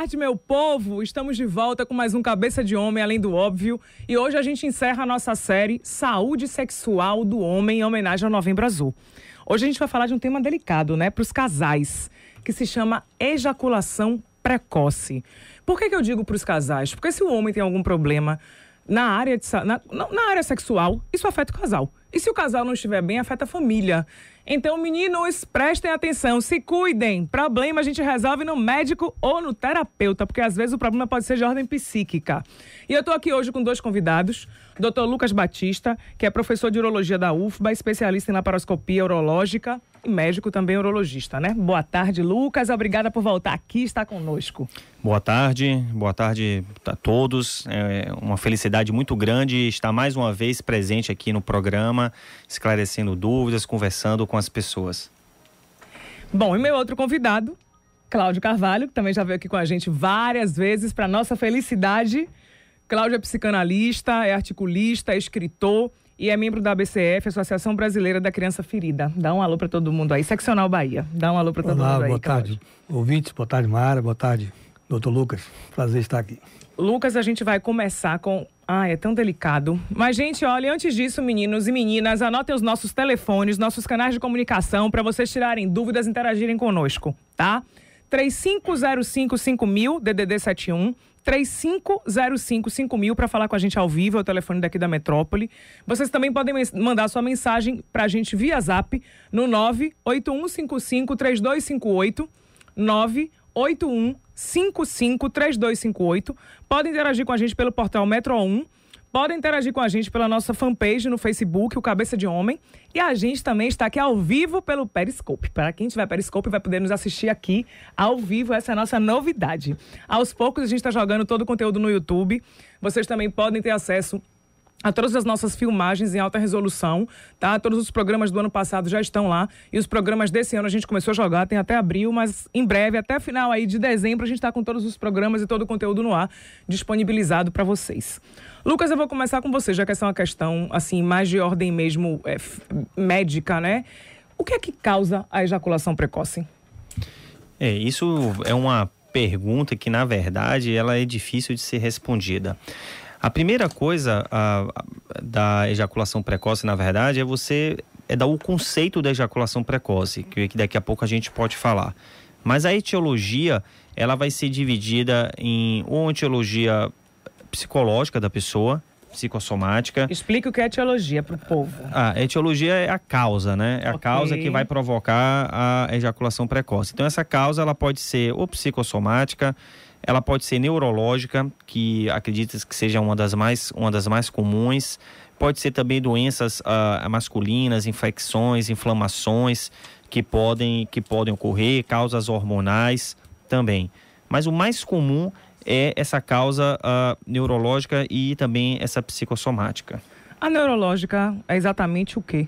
tarde, meu povo! Estamos de volta com mais um Cabeça de Homem, Além do Óbvio. E hoje a gente encerra a nossa série Saúde Sexual do Homem, em homenagem ao Novembro Azul. Hoje a gente vai falar de um tema delicado, né, para os casais, que se chama ejaculação precoce. Por que eu digo para os casais? Porque se o homem tem algum problema na área sexual, isso afeta o casal. E se o casal não estiver bem, afeta a família. Então, meninos, prestem atenção, se cuidem. Problema a gente resolve no médico ou no terapeuta, porque às vezes o problema pode ser de ordem psíquica. E eu estou aqui hoje com dois convidados. Dr. Lucas Batista, que é professor de urologia da UFBA, especialista em laparoscopia urológica e médico também urologista, né? Boa tarde, Lucas. Obrigada por voltar aqui e estar conosco. Boa tarde a todos. É uma felicidade muito grande estar mais uma vez presente aqui no programa, esclarecendo dúvidas, conversando com as pessoas. Bom, e meu outro convidado, Cláudio Carvalho, que também já veio aqui com a gente várias vezes, para nossa felicidade. Cláudio é psicanalista, é articulista, é escritor e é membro da ABCF, Associação Brasileira da Criança Ferida. Dá um alô para todo mundo aí. Seccional Bahia. Dá um alô para todo mundo aí. Boa tarde, ouvintes. Boa tarde, Mara. Boa tarde, doutor Lucas. Prazer estar aqui. Lucas, a gente vai começar com... é tão delicado. Mas, gente, olha, antes disso, meninos e meninas, anotem os nossos telefones, nossos canais de comunicação para vocês tirarem dúvidas e interagirem conosco, tá? 35055000, DDD 71, 35055000 para falar com a gente ao vivo, é o telefone daqui da Metrópole. Vocês também podem mandar sua mensagem para a gente via Zap no 981553258, 981553258. Podem interagir com a gente pelo portal Metro 1. Podem interagir com a gente pela nossa fanpage no Facebook, o Cabeça de Homem. E a gente também está aqui ao vivo pelo Periscope. Para quem tiver Periscope vai poder nos assistir aqui ao vivo. Essa é a nossa novidade. Aos poucos a gente está jogando todo o conteúdo no YouTube. Vocês também podem ter acesso a todas as nossas filmagens em alta resolução, tá? Todos os programas do ano passado já estão lá e os programas desse ano a gente começou a jogar, tem até abril, mas em breve, até final aí de dezembro, a gente está com todos os programas e todo o conteúdo no ar disponibilizado para vocês. Lucas, eu vou começar com você, já que essa é uma questão assim, mais de ordem mesmo médica, né? O que é que causa a ejaculação precoce? Isso é uma pergunta que, na verdade, ela é difícil de ser respondida. A primeira coisa da ejaculação precoce, na verdade, é dar o conceito da ejaculação precoce, que daqui a pouco a gente pode falar. Mas a etiologia, ela vai ser dividida em uma etiologia psicológica da pessoa, psicossomática. Explica o que é etiologia para o povo. A etiologia é a causa, né? É a causa que vai provocar a ejaculação precoce. Então, essa causa, ela pode ser ou psicossomática, ela pode ser neurológica, que acredita que seja uma das mais comuns. Pode ser também doenças masculinas, infecções, inflamações que podem ocorrer, causas hormonais também. Mas o mais comum é essa causa neurológica e também essa psicossomática. A neurológica é exatamente o quê?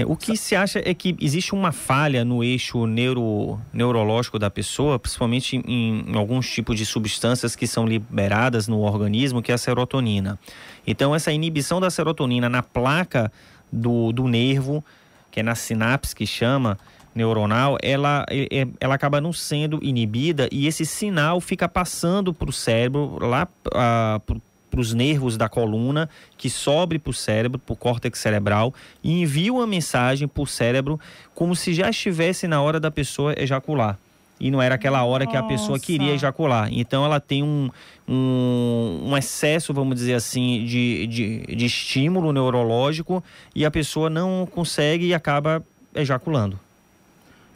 O que se acha é que existe uma falha no eixo neurológico da pessoa, principalmente em alguns tipos de substâncias que são liberadas no organismo, que é a serotonina. Então, essa inibição da serotonina na placa do nervo, que é na sinapse que chama neuronal, ela acaba não sendo inibida e esse sinal fica passando para o cérebro, lá para os nervos da coluna, que sobe para o cérebro, para o córtex cerebral, e envia uma mensagem para o cérebro como se já estivesse na hora da pessoa ejacular. E não era aquela hora que a pessoa queria ejacular. Então ela tem um excesso, vamos dizer assim, de estímulo neurológico e a pessoa não consegue e acaba ejaculando.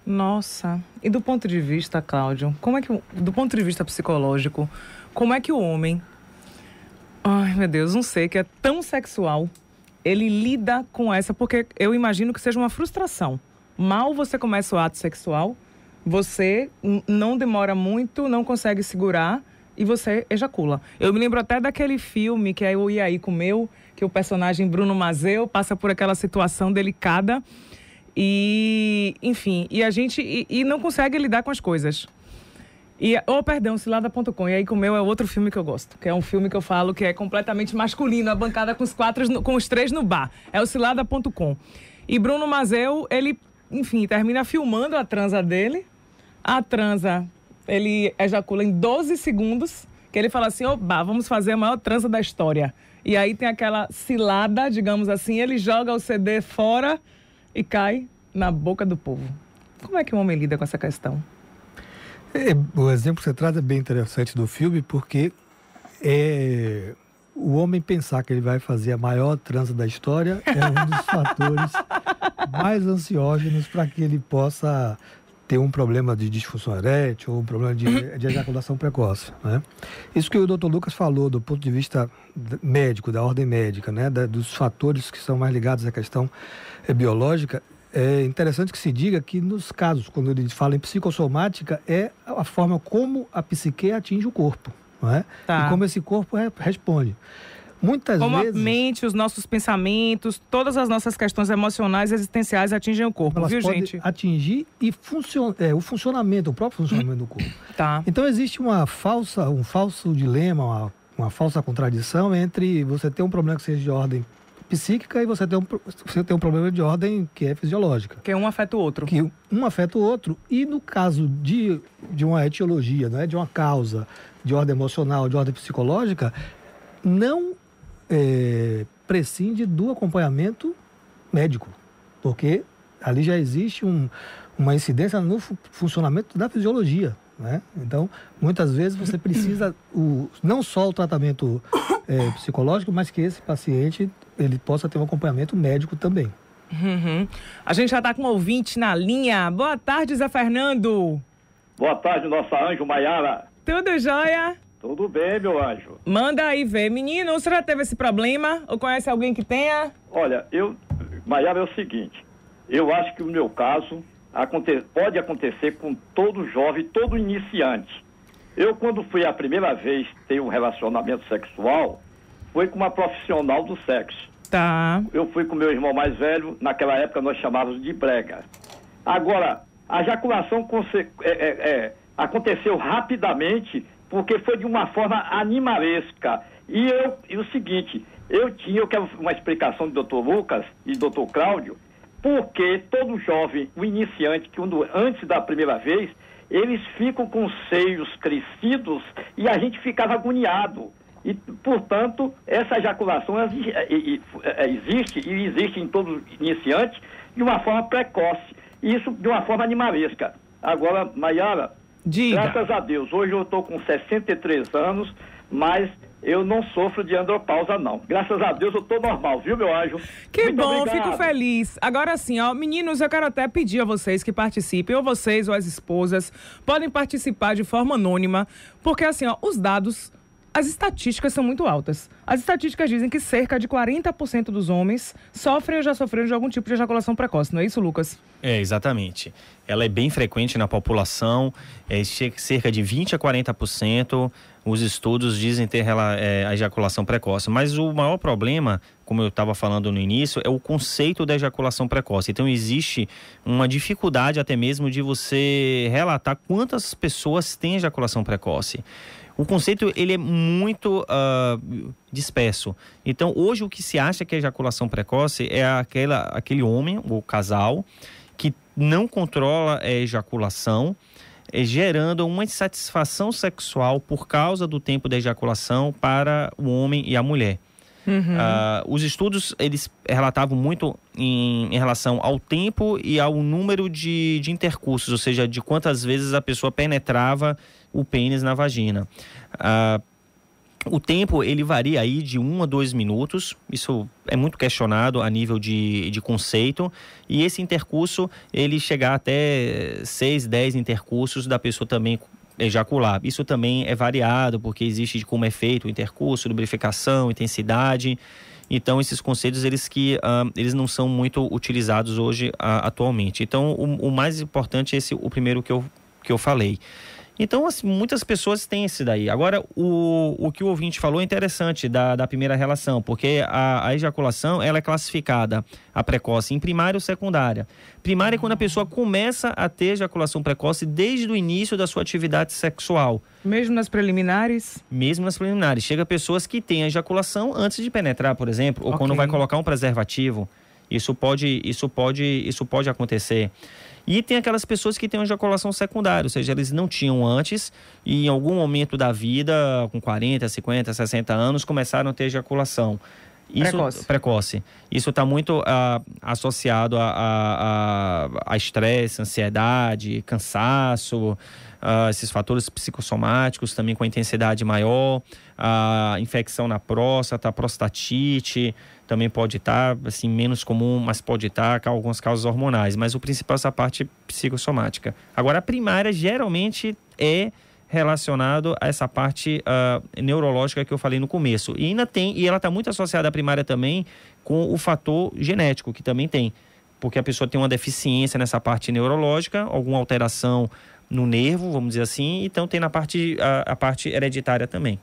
Nossa, e do ponto de vista, Cláudio, do ponto de vista psicológico, como é que o homem... Ai, meu Deus, não sei, que é tão sexual, ele lida com essa, porque eu imagino que seja uma frustração. Mal você começa o ato sexual, você não demora muito, não consegue segurar e você ejacula. Eu me lembro até daquele filme que é o E aí Comeu, que o personagem Bruno Mazzeo passa por aquela situação delicada e, enfim, e a gente não consegue lidar com as coisas. Cilada.com. E aí Comeu é outro filme que eu gosto, que é um filme que eu falo que é completamente masculino, a bancada com os três no bar. É o Cilada.com. E Bruno Mazzeo, ele, enfim, termina filmando a transa dele. A transa ele ejacula em 12 segundos, que ele fala assim, oba, vamos fazer a maior transa da história. E aí tem aquela cilada, digamos assim, ele joga o CD fora e cai na boca do povo. Como é que o homem lida com essa questão? O exemplo que você traz é bem interessante do filme, porque o homem pensar que ele vai fazer a maior transa da história é um dos fatores mais ansiógenos para que ele possa ter um problema de disfunção erétil ou um problema de ejaculação precoce, né? Isso que o Dr. Lucas falou do ponto de vista médico, da ordem médica, né? Dos fatores que são mais ligados à questão biológica. É interessante que se diga que nos casos, quando ele fala em psicossomática, é a forma como a psique atinge o corpo, não é? Tá. E como esse corpo responde. Muitas como vezes... a mente, os nossos pensamentos, todas as nossas questões emocionais e existenciais atingem o corpo, elas viu, podem gente? atingir e o funcionamento, o próprio funcionamento do corpo. Tá. Então existe um falso dilema, uma falsa contradição entre você ter um problema que seja de ordem psíquica e você ter um problema de ordem que é fisiológica. Que um afeta o outro. Que um afeta o outro. E no caso de uma etiologia, né, de uma causa de ordem emocional, de ordem psicológica, não prescinde do acompanhamento médico, porque ali já existe uma incidência no funcionamento da fisiologia, né? Então, muitas vezes você precisa não só o tratamento psicológico, mas que esse paciente ele possa ter um acompanhamento médico também. Uhum. A gente já está com um ouvinte na linha. Boa tarde, Zé Fernando. Boa tarde, nossa anjo Maiara. Tudo jóia? Tudo bem, meu anjo. Manda aí ver. Menino, você já teve esse problema? Ou conhece alguém que tenha? Olha, Maiara, é o seguinte. Eu acho que o meu caso pode acontecer com todo jovem, todo iniciante. Eu, quando fui a primeira vez ter um relacionamento sexual, foi com uma profissional do sexo. Tá. Eu fui com meu irmão mais velho, naquela época nós chamávamos de brega. Agora, a ejaculação aconteceu rapidamente, porque foi de uma forma animalesca. E o seguinte, eu quero uma explicação do Dr. Lucas e do Dr. Cláudio, porque todo jovem, o iniciante, que antes da primeira vez, eles ficam com os seios crescidos e a gente ficava agoniado. E, portanto, essa ejaculação existe em todo iniciante de uma forma precoce. Isso de uma forma animalesca. Agora, Maiara, graças a Deus, hoje eu estou com 63 anos, mas eu não sofro de andropausa, não. Graças a Deus eu estou normal, viu, meu anjo? Que muito bom, obrigado. Fico feliz. Agora sim, ó, meninos, eu quero até pedir a vocês que participem, ou vocês ou as esposas, podem participar de forma anônima, porque assim, ó, os dados... As estatísticas são muito altas. As estatísticas dizem que cerca de 40% dos homens sofrem ou já sofreram de algum tipo de ejaculação precoce. Não é isso, Lucas? Exatamente. Ela é bem frequente na população, cerca de 20% a 40%. Os estudos dizem ter a ejaculação precoce. Mas o maior problema, como eu estava falando no início, é o conceito da ejaculação precoce. Então, existe uma dificuldade até mesmo de você relatar quantas pessoas têm ejaculação precoce. O conceito ele é muito disperso. Então, hoje o que se acha que é ejaculação precoce é aquele homem, ou casal, que não controla a ejaculação, gerando uma insatisfação sexual por causa do tempo da ejaculação para o homem e a mulher. Uhum. Os estudos, eles relatavam muito em relação ao tempo e ao número de intercursos, ou seja, de quantas vezes a pessoa penetrava o pênis na vagina. O tempo, ele varia aí de 1 a 2 minutos, isso é muito questionado a nível de conceito, e esse intercurso, ele chegar até 6, 10 intercursos da pessoa também ejacular. Isso também é variado, porque existe de como é feito o intercurso, lubrificação, intensidade. Então, esses conceitos, eles não são muito utilizados hoje atualmente. Então, o mais importante é o primeiro que eu falei. Então, assim, muitas pessoas têm esse daí. Agora, o que o ouvinte falou é interessante da primeira relação, porque a ejaculação, ela é classificada, a precoce, em primária ou secundária. Primária é quando a pessoa começa a ter ejaculação precoce desde o início da sua atividade sexual. Mesmo nas preliminares? Mesmo nas preliminares. Chega pessoas que têm ejaculação antes de penetrar, por exemplo, ou quando vai colocar um preservativo. Isso pode acontecer. E tem aquelas pessoas que têm uma ejaculação secundária, ou seja, eles não tinham antes e em algum momento da vida, com 40, 50, 60 anos, começaram a ter ejaculação. Precoce. Isso está muito associado a estresse, ansiedade, cansaço, esses fatores psicossomáticos também com a intensidade maior, a infecção na próstata, a prostatite, também pode estar, assim, menos comum, mas pode estar com algumas causas hormonais. Mas o principal é essa parte psicossomática. Agora, a primária geralmente é relacionado a essa parte neurológica que eu falei no começo. E ela está muito associada à primária também com o fator genético, que também tem. Porque a pessoa tem uma deficiência nessa parte neurológica, alguma alteração no nervo, vamos dizer assim, então tem a parte hereditária também.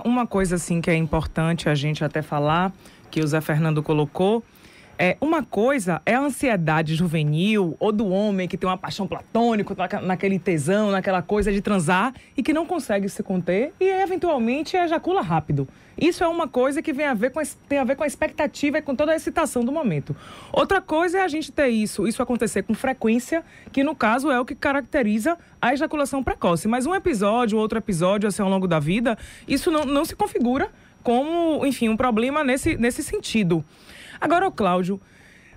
Uma coisa assim que é importante a gente até falar, que o Zé Fernando colocou, uma coisa é a ansiedade juvenil ou do homem que tem uma paixão platônica, naquele tesão, naquela coisa de transar e que não consegue se conter e eventualmente ejacula rápido. Isso é uma coisa que tem a ver com a expectativa e com toda a excitação do momento. Outra coisa é a gente ter isso acontecer com frequência, que no caso é o que caracteriza a ejaculação precoce. Mas um episódio, outro episódio, assim, ao longo da vida, isso não se configura como, enfim, um problema nesse sentido. Agora, Cláudio,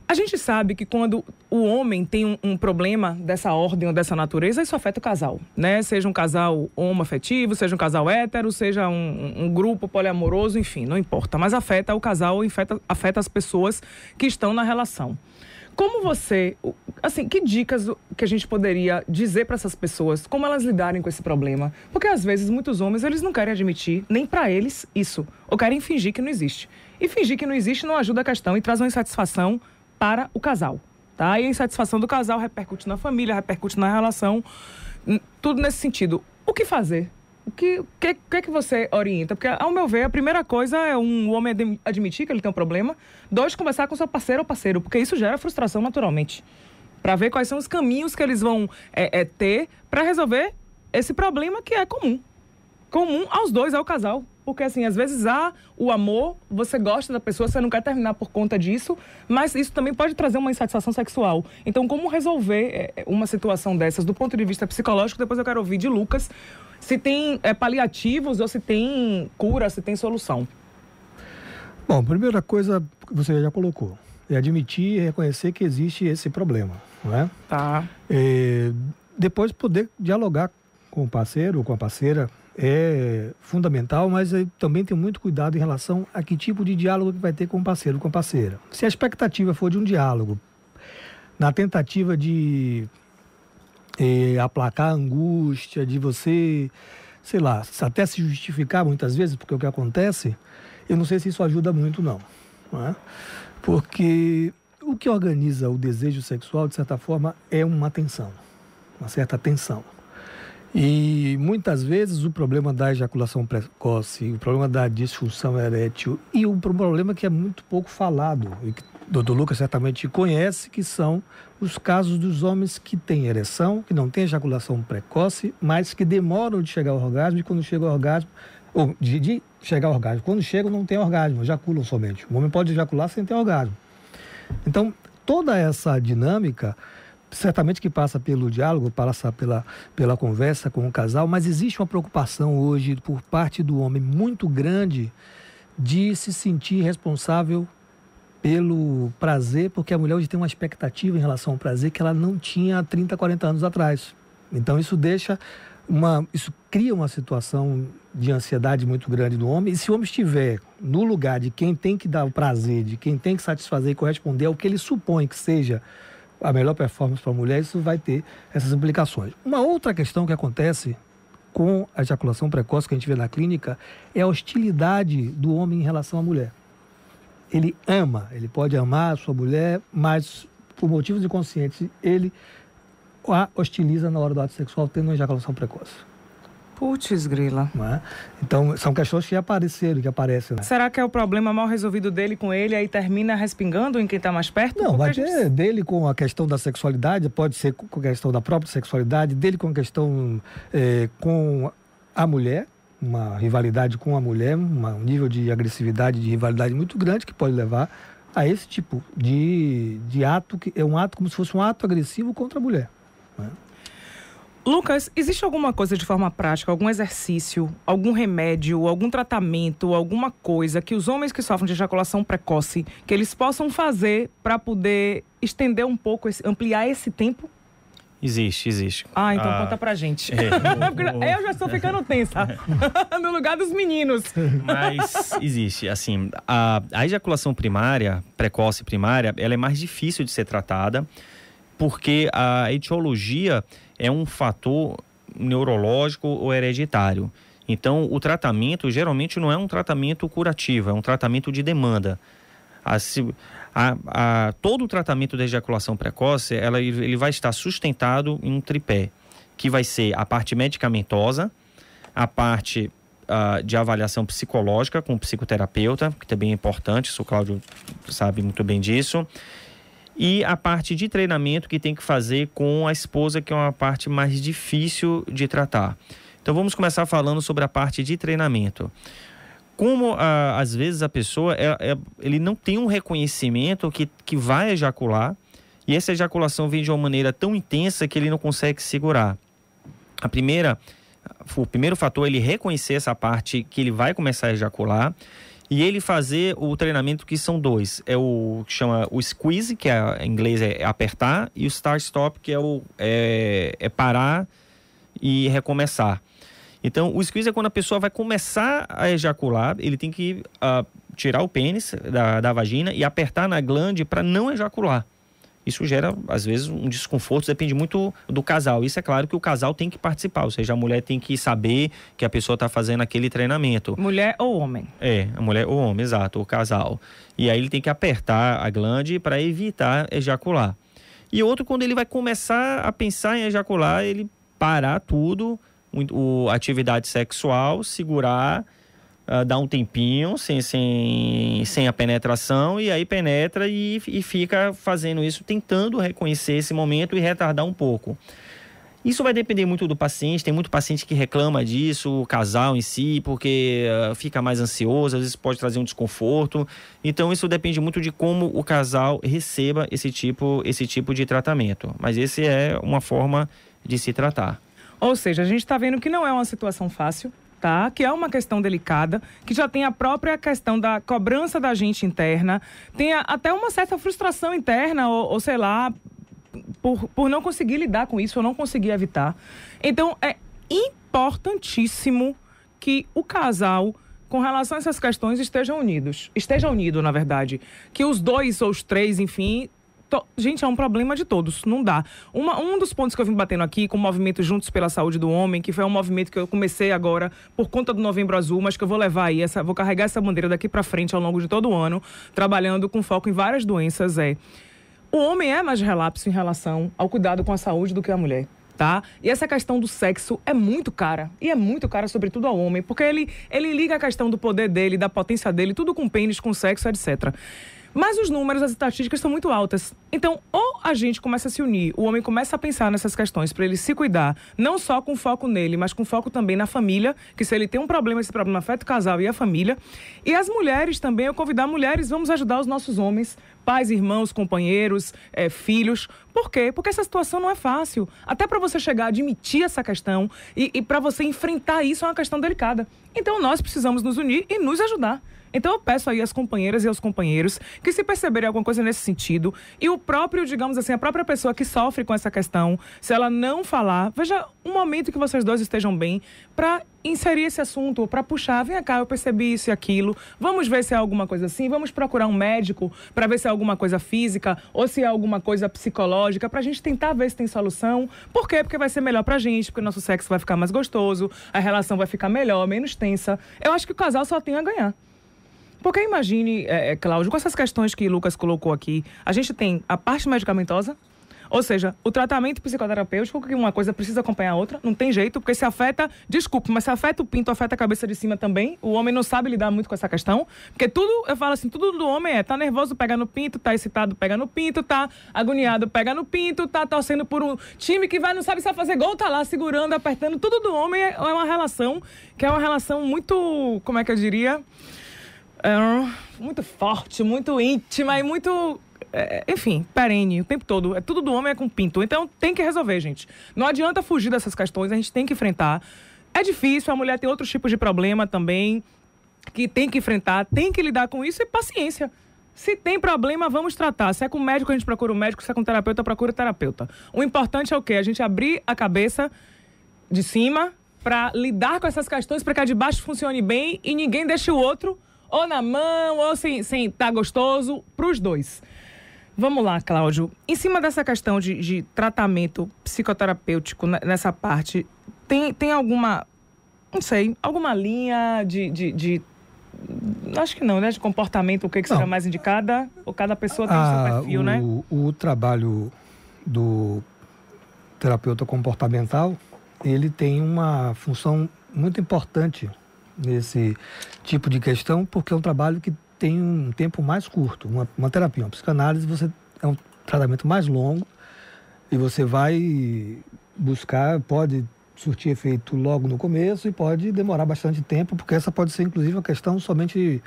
a gente sabe que quando o homem tem um problema dessa ordem ou dessa natureza, isso afeta o casal, né? Seja um casal homoafetivo, seja um casal hétero, seja um grupo poliamoroso, enfim, não importa. Mas afeta o casal, afeta as pessoas que estão na relação. Como você, assim, que dicas que a gente poderia dizer para essas pessoas, como elas lidarem com esse problema? Porque às vezes muitos homens, eles não querem admitir, nem para eles, isso, ou querem fingir que não existe. E fingir que não existe não ajuda a questão e traz uma insatisfação para o casal, tá? E a insatisfação do casal repercute na família, repercute na relação, tudo nesse sentido. O que fazer? O que você orienta? Porque, ao meu ver, a primeira coisa é o homem admitir que ele tem um problema. 2, conversar com seu parceiro ou parceiro, porque isso gera frustração naturalmente. Para ver quais são os caminhos que eles vão ter para resolver esse problema que é comum. Comum aos dois, ao casal. Porque, assim, às vezes há o amor, você gosta da pessoa, você não quer terminar por conta disso, mas isso também pode trazer uma insatisfação sexual. Então, como resolver uma situação dessas do ponto de vista psicológico? Depois eu quero ouvir de Lucas se tem paliativos ou se tem cura, se tem solução. Bom, a primeira coisa que você já colocou é admitir e reconhecer que existe esse problema, não é? Tá. Depois poder dialogar com o parceiro ou com a parceira é fundamental, mas também tem muito cuidado em relação a que tipo de diálogo que vai ter com o parceiro ou com a parceira. Se a expectativa for de um diálogo, na tentativa de aplacar a angústia, de você, sei lá, até se justificar muitas vezes, porque o que acontece, eu não sei se isso ajuda muito não é? Porque o que organiza o desejo sexual, de certa forma, é uma tensão, uma certa tensão. E muitas vezes o problema da ejaculação precoce, o problema da disfunção erétil e um problema que é muito pouco falado, e que o Dr. Lucas certamente conhece, que são os casos dos homens que têm ereção, que não têm ejaculação precoce, mas que demoram de chegar ao orgasmo, e quando chegam ao orgasmo, ou de chegar ao orgasmo, quando chegam não tem orgasmo, ejaculam somente. O homem pode ejacular sem ter orgasmo. Então, toda essa dinâmica certamente que passa pelo diálogo, passa pela conversa com o casal, mas existe uma preocupação hoje por parte do homem muito grande de se sentir responsável pelo prazer, porque a mulher hoje tem uma expectativa em relação ao prazer que ela não tinha há 30, 40 anos atrás. Então isso cria uma situação de ansiedade muito grande do homem, e se o homem estiver no lugar de quem tem que dar o prazer, de quem tem que satisfazer e corresponder ao que ele supõe que seja a melhor performance para a mulher, isso vai ter essas implicações. Uma outra questão que acontece com a ejaculação precoce que a gente vê na clínica é a hostilidade do homem em relação à mulher. Ele pode amar a sua mulher, mas por motivos inconscientes ele a hostiliza na hora do ato sexual tendo uma ejaculação precoce. Putz, grila. Não é? Então, são questões que aparecem, né? Será que é o problema mal resolvido dele com ele, aí termina respingando em quem está mais perto? Não, vai ter dele com a questão da sexualidade, pode ser com a questão da própria sexualidade, dele com a questão com a mulher, uma rivalidade com a mulher, um nível de agressividade, de rivalidade muito grande que pode levar a esse tipo de ato, que é um ato como se fosse um ato agressivo contra a mulher, né? Lucas, existe alguma coisa de forma prática, algum exercício, algum remédio, algum tratamento, alguma coisa que os homens que sofrem de ejaculação precoce, que eles possam fazer para poder estender um pouco, ampliar esse tempo? Existe. Ah, então conta pra gente. Eu já estou ficando tensa. No lugar dos meninos. Mas existe, assim, a ejaculação primária, precoce primária, ela é mais difícil de ser tratada, porque a etiologia é um fator neurológico ou hereditário. Então, o tratamento geralmente não é um tratamento curativo, é um tratamento de demanda. Todo o tratamento da ejaculação precoce, ele vai estar sustentado em um tripé, que vai ser a parte medicamentosa, a parte de avaliação psicológica com o psicoterapeuta, que também é importante, isso o Cláudio sabe muito bem disso, e a parte de treinamento que tem que fazer com a esposa, que é uma parte mais difícil de tratar. Então vamos começar falando sobre a parte de treinamento. Como às vezes a pessoa ele não tem um reconhecimento que vai ejacular, e essa ejaculação vem de uma maneira tão intensa que ele não consegue segurar. O primeiro fator é ele reconhecer essa parte que ele vai começar a ejacular, e ele fazer o treinamento, que são dois. É o que chama o squeeze, que em inglês é apertar, e o start-stop, que é parar e recomeçar. Então, o squeeze é quando a pessoa vai começar a ejacular, ele tem que tirar o pênis da vagina e apertar na glande para não ejacular. Isso gera, às vezes, um desconforto, depende muito do casal. Isso é claro que o casal tem que participar, ou seja, a mulher tem que saber que a pessoa está fazendo aquele treinamento. Mulher ou homem? A mulher ou homem, exato, o casal. E aí ele tem que apertar a glande para evitar ejacular. E outro, quando ele vai começar a pensar em ejacular, ele parar tudo, a atividade sexual, segurar, dar um tempinho sem a penetração, e aí penetra e fica fazendo isso, tentando reconhecer esse momento e retardar um pouco. Isso vai depender muito do paciente, tem muito paciente que reclama disso, o casal em si, porque fica mais ansioso, às vezes pode trazer um desconforto. Então isso depende muito de como o casal receba esse tipo de tratamento. Mas esse é uma forma de se tratar. Ou seja, a gente está vendo que não é uma situação fácil, tá? Que é uma questão delicada, que já tem a própria questão da cobrança da gente interna, tem até uma certa frustração interna, ou sei lá, por não conseguir lidar com isso, ou não conseguir evitar. Então, é importantíssimo que o casal, com relação a essas questões, esteja unido, na verdade. Que os dois ou os três, enfim... Gente, é um problema de todos, não dá. Um dos pontos que eu vim batendo aqui com o movimento Juntos pela Saúde do Homem, que foi um movimento que eu comecei agora por conta do Novembro Azul, mas que eu vou levar aí, vou carregar essa bandeira daqui pra frente ao longo de todo o ano, trabalhando com foco em várias doenças, o homem é mais relapso em relação ao cuidado com a saúde do que a mulher, tá? E essa questão do sexo é muito cara, e é muito cara sobretudo ao homem, porque ele liga a questão do poder dele, da potência dele, tudo com pênis, com sexo, etc. Mas os números, as estatísticas são muito altas. Então, ou a gente começa a se unir, o homem começa a pensar nessas questões para ele se cuidar, não só com foco nele, mas com foco também na família, que se ele tem um problema, esse problema afeta o casal e a família. E as mulheres também, eu convidar mulheres, vamos ajudar os nossos homens, pais, irmãos, companheiros, filhos. Por quê? Porque essa situação não é fácil. Até para você chegar a admitir essa questão e para você enfrentar isso é uma questão delicada. Então, nós precisamos nos unir e nos ajudar. Então eu peço aí às companheiras e aos companheiros que, se perceberem alguma coisa nesse sentido, e o próprio, digamos assim, a própria pessoa que sofre com essa questão, se ela não falar, veja um momento que vocês dois estejam bem para inserir esse assunto, para puxar, vem cá, eu percebi isso e aquilo, vamos ver se é alguma coisa assim, vamos procurar um médico para ver se é alguma coisa física ou se é alguma coisa psicológica, pra gente tentar ver se tem solução. Por quê? Porque vai ser melhor pra gente, porque o nosso sexo vai ficar mais gostoso, a relação vai ficar melhor, menos tensa. Eu acho que o casal só tem a ganhar. Porque imagine, Cláudio, com essas questões que Lucas colocou aqui, a gente tem a parte medicamentosa, ou seja, o tratamento psicoterapêutico, que uma coisa precisa acompanhar a outra, não tem jeito, porque se afeta, desculpe, mas se afeta o pinto, afeta a cabeça de cima também. O homem não sabe lidar muito com essa questão, porque tudo, eu falo assim, tudo do homem tá nervoso, pega no pinto, tá excitado, pega no pinto, tá agoniado, pega no pinto, tá torcendo por um time que não sabe se vai fazer gol, tá lá segurando, apertando, tudo do homem é uma relação, que é uma relação muito, como é que eu diria... muito forte, muito íntima e muito... enfim, perene, o tempo todo. Tudo do homem é com pinto. Então tem que resolver, gente. Não adianta fugir dessas questões, a gente tem que enfrentar. É difícil, a mulher tem outros tipos de problema também, que tem que enfrentar, tem que lidar com isso e paciência. Se tem problema, vamos tratar. Se é com médico, a gente procura o médico. Se é com terapeuta, procura o terapeuta. O importante é o quê? A gente abrir a cabeça de cima para lidar com essas questões, para que a de baixo funcione bem e ninguém deixe o outro ou na mão ou sem estar gostoso, para os dois. Vamos lá, Cláudio. Em cima dessa questão de tratamento psicoterapêutico nessa parte, tem alguma, não sei, alguma linha de acho que não, né? De comportamento, o que será mais indicada? Ou cada pessoa tem o seu perfil, né? O trabalho do terapeuta comportamental, ele tem uma função muito importante nesse tipo de questão, porque é um trabalho que tem um tempo mais curto. Uma terapia, uma psicanálise, é um tratamento mais longo e você vai buscar, pode surtir efeito logo no começo e pode demorar bastante tempo, porque essa pode ser, inclusive, uma questão somente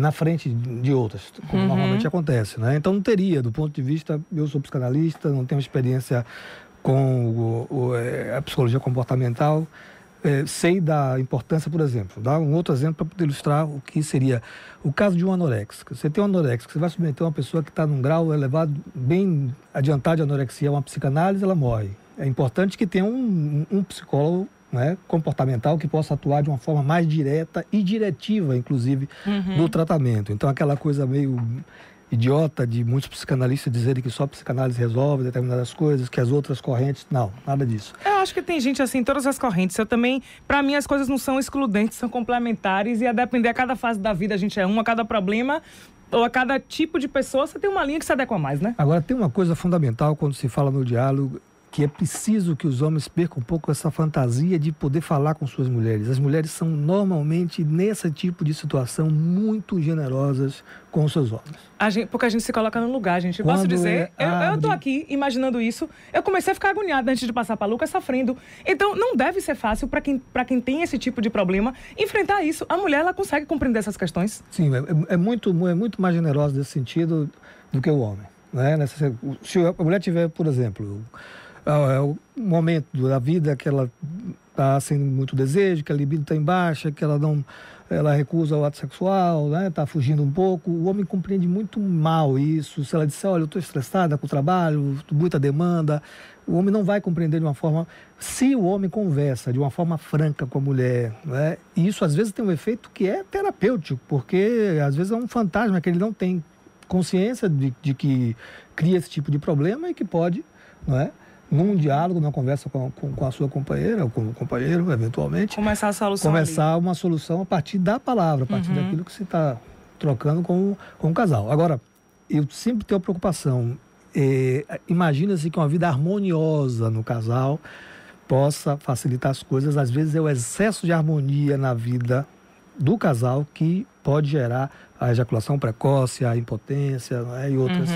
na frente de outras, como normalmente acontece, né? Então, não teria, do ponto de vista, eu sou psicanalista, não tenho experiência com a psicologia comportamental, sei da importância, por exemplo, dar um outro exemplo para poder ilustrar o que seria o caso de um anoréxico. Você tem um anoréxico, você vai submeter uma pessoa que está num grau elevado, bem adiantado de anorexia, uma psicanálise, ela morre. É importante que tenha um psicólogo, né, comportamental que possa atuar de uma forma mais direta e diretiva, inclusive, no tratamento. Então, aquela coisa meio idiota de muitos psicanalistas dizerem que só a psicanálise resolve determinadas coisas, que as outras correntes... Não, nada disso. Eu acho que tem gente assim em todas as correntes. Eu também, para mim, as coisas não são excludentes, são complementares e a depender a cada fase da vida, a gente a cada problema ou a cada tipo de pessoa, você tem uma linha que se adequa mais, né? Agora, tem uma coisa fundamental quando se fala no diálogo, que é preciso que os homens percam um pouco essa fantasia de poder falar com suas mulheres. As mulheres são normalmente, nesse tipo de situação, muito generosas com os seus homens. Porque a gente se coloca no lugar, gente. Posso dizer, eu tô aqui imaginando isso, eu comecei a ficar agoniada antes de passar para Lucas, sofrendo. Então, não deve ser fácil para quem tem esse tipo de problema enfrentar isso. A mulher, ela consegue compreender essas questões? Sim, é muito mais generosa nesse sentido do que o homem, né? Se a mulher tiver, por exemplo... É o momento da vida que ela está sem muito desejo, que a libido está em baixa, que ela recusa o ato sexual, né? Está fugindo um pouco. O homem compreende muito mal isso. Se ela disser, olha, eu estou estressada com o trabalho, muita demanda, o homem não vai compreender de uma forma... Se o homem conversa de uma forma franca com a mulher, né? E isso às vezes tem um efeito que é terapêutico, porque às vezes é um fantasma que ele não tem consciência de que cria esse tipo de problema e que pode, não é? Num diálogo, numa conversa com a sua companheira ou com o companheiro, eventualmente. Começar a solução. Começar uma solução a partir da palavra, a partir daquilo que se está trocando com o casal. Agora, eu sempre tenho a preocupação. Imagina-se que uma vida harmoniosa no casal possa facilitar as coisas. Às vezes é o excesso de harmonia na vida do casal que pode gerar a ejaculação precoce, a impotência, né, e outros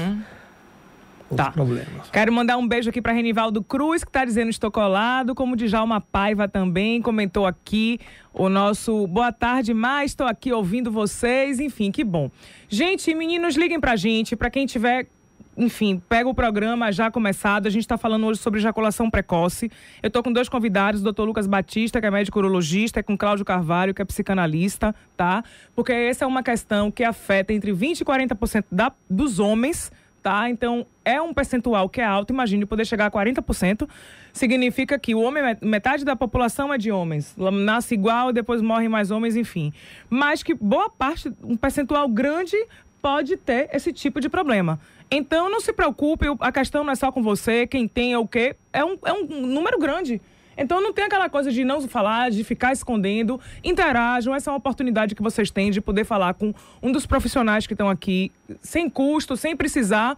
problemas. Quero mandar um beijo aqui para Renivaldo Cruz, que está dizendo estou colado, como Djalma Paiva também comentou aqui o nosso boa tarde, mas estou aqui ouvindo vocês, enfim, que bom. Gente, meninos, liguem pra gente, para quem tiver, enfim, pega o programa já começado, a gente está falando hoje sobre ejaculação precoce. Eu estou com 2 convidados, o Dr. Lucas Batista, que é médico urologista, e com Cláudio Carvalho, que é psicanalista, tá? Porque essa é uma questão que afeta entre 20% e 40% dos homens, tá? Então, é um percentual que é alto, imagine poder chegar a 40%, significa que o homem, metade da população é de homens, nasce igual, depois morrem mais homens, enfim. Mas que boa parte, um percentual grande, pode ter esse tipo de problema. Então, não se preocupe, a questão não é só com você, quem tem é o quê, é um número grande. Então, não tem aquela coisa de não falar, de ficar escondendo. Interajam, essa é uma oportunidade que vocês têm de poder falar com um dos profissionais que estão aqui, sem custo, sem precisar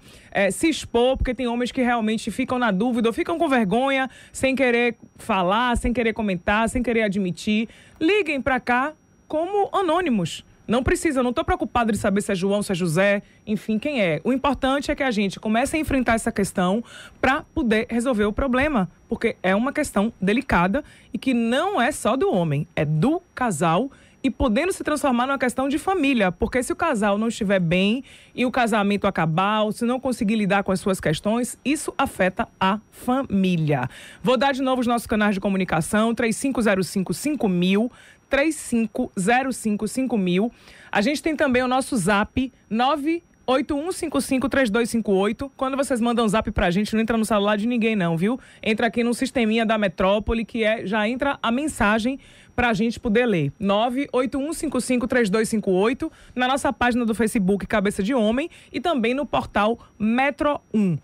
se expor, porque tem homens que realmente ficam na dúvida ou ficam com vergonha, sem querer falar, sem querer comentar, sem querer admitir. Liguem para cá como anônimos. Não precisa, não estou preocupado de saber se é João, se é José, enfim, quem é. O importante é que a gente comece a enfrentar essa questão para poder resolver o problema, porque é uma questão delicada e que não é só do homem, é do casal e podendo se transformar numa questão de família, porque se o casal não estiver bem e o casamento acabar, ou se não conseguir lidar com as suas questões, isso afeta a família. Vou dar de novo os nossos canais de comunicação, 3505-5000, 3505-5000. A gente tem também o nosso zap, 981553258. Quando vocês mandam um zap pra gente, não entra no celular de ninguém não, viu? Entra aqui no sisteminha da Metrópole, que já entra a mensagem pra gente poder ler. 981553258, na nossa página do Facebook Cabeça de Homem e também no portal Metro 1.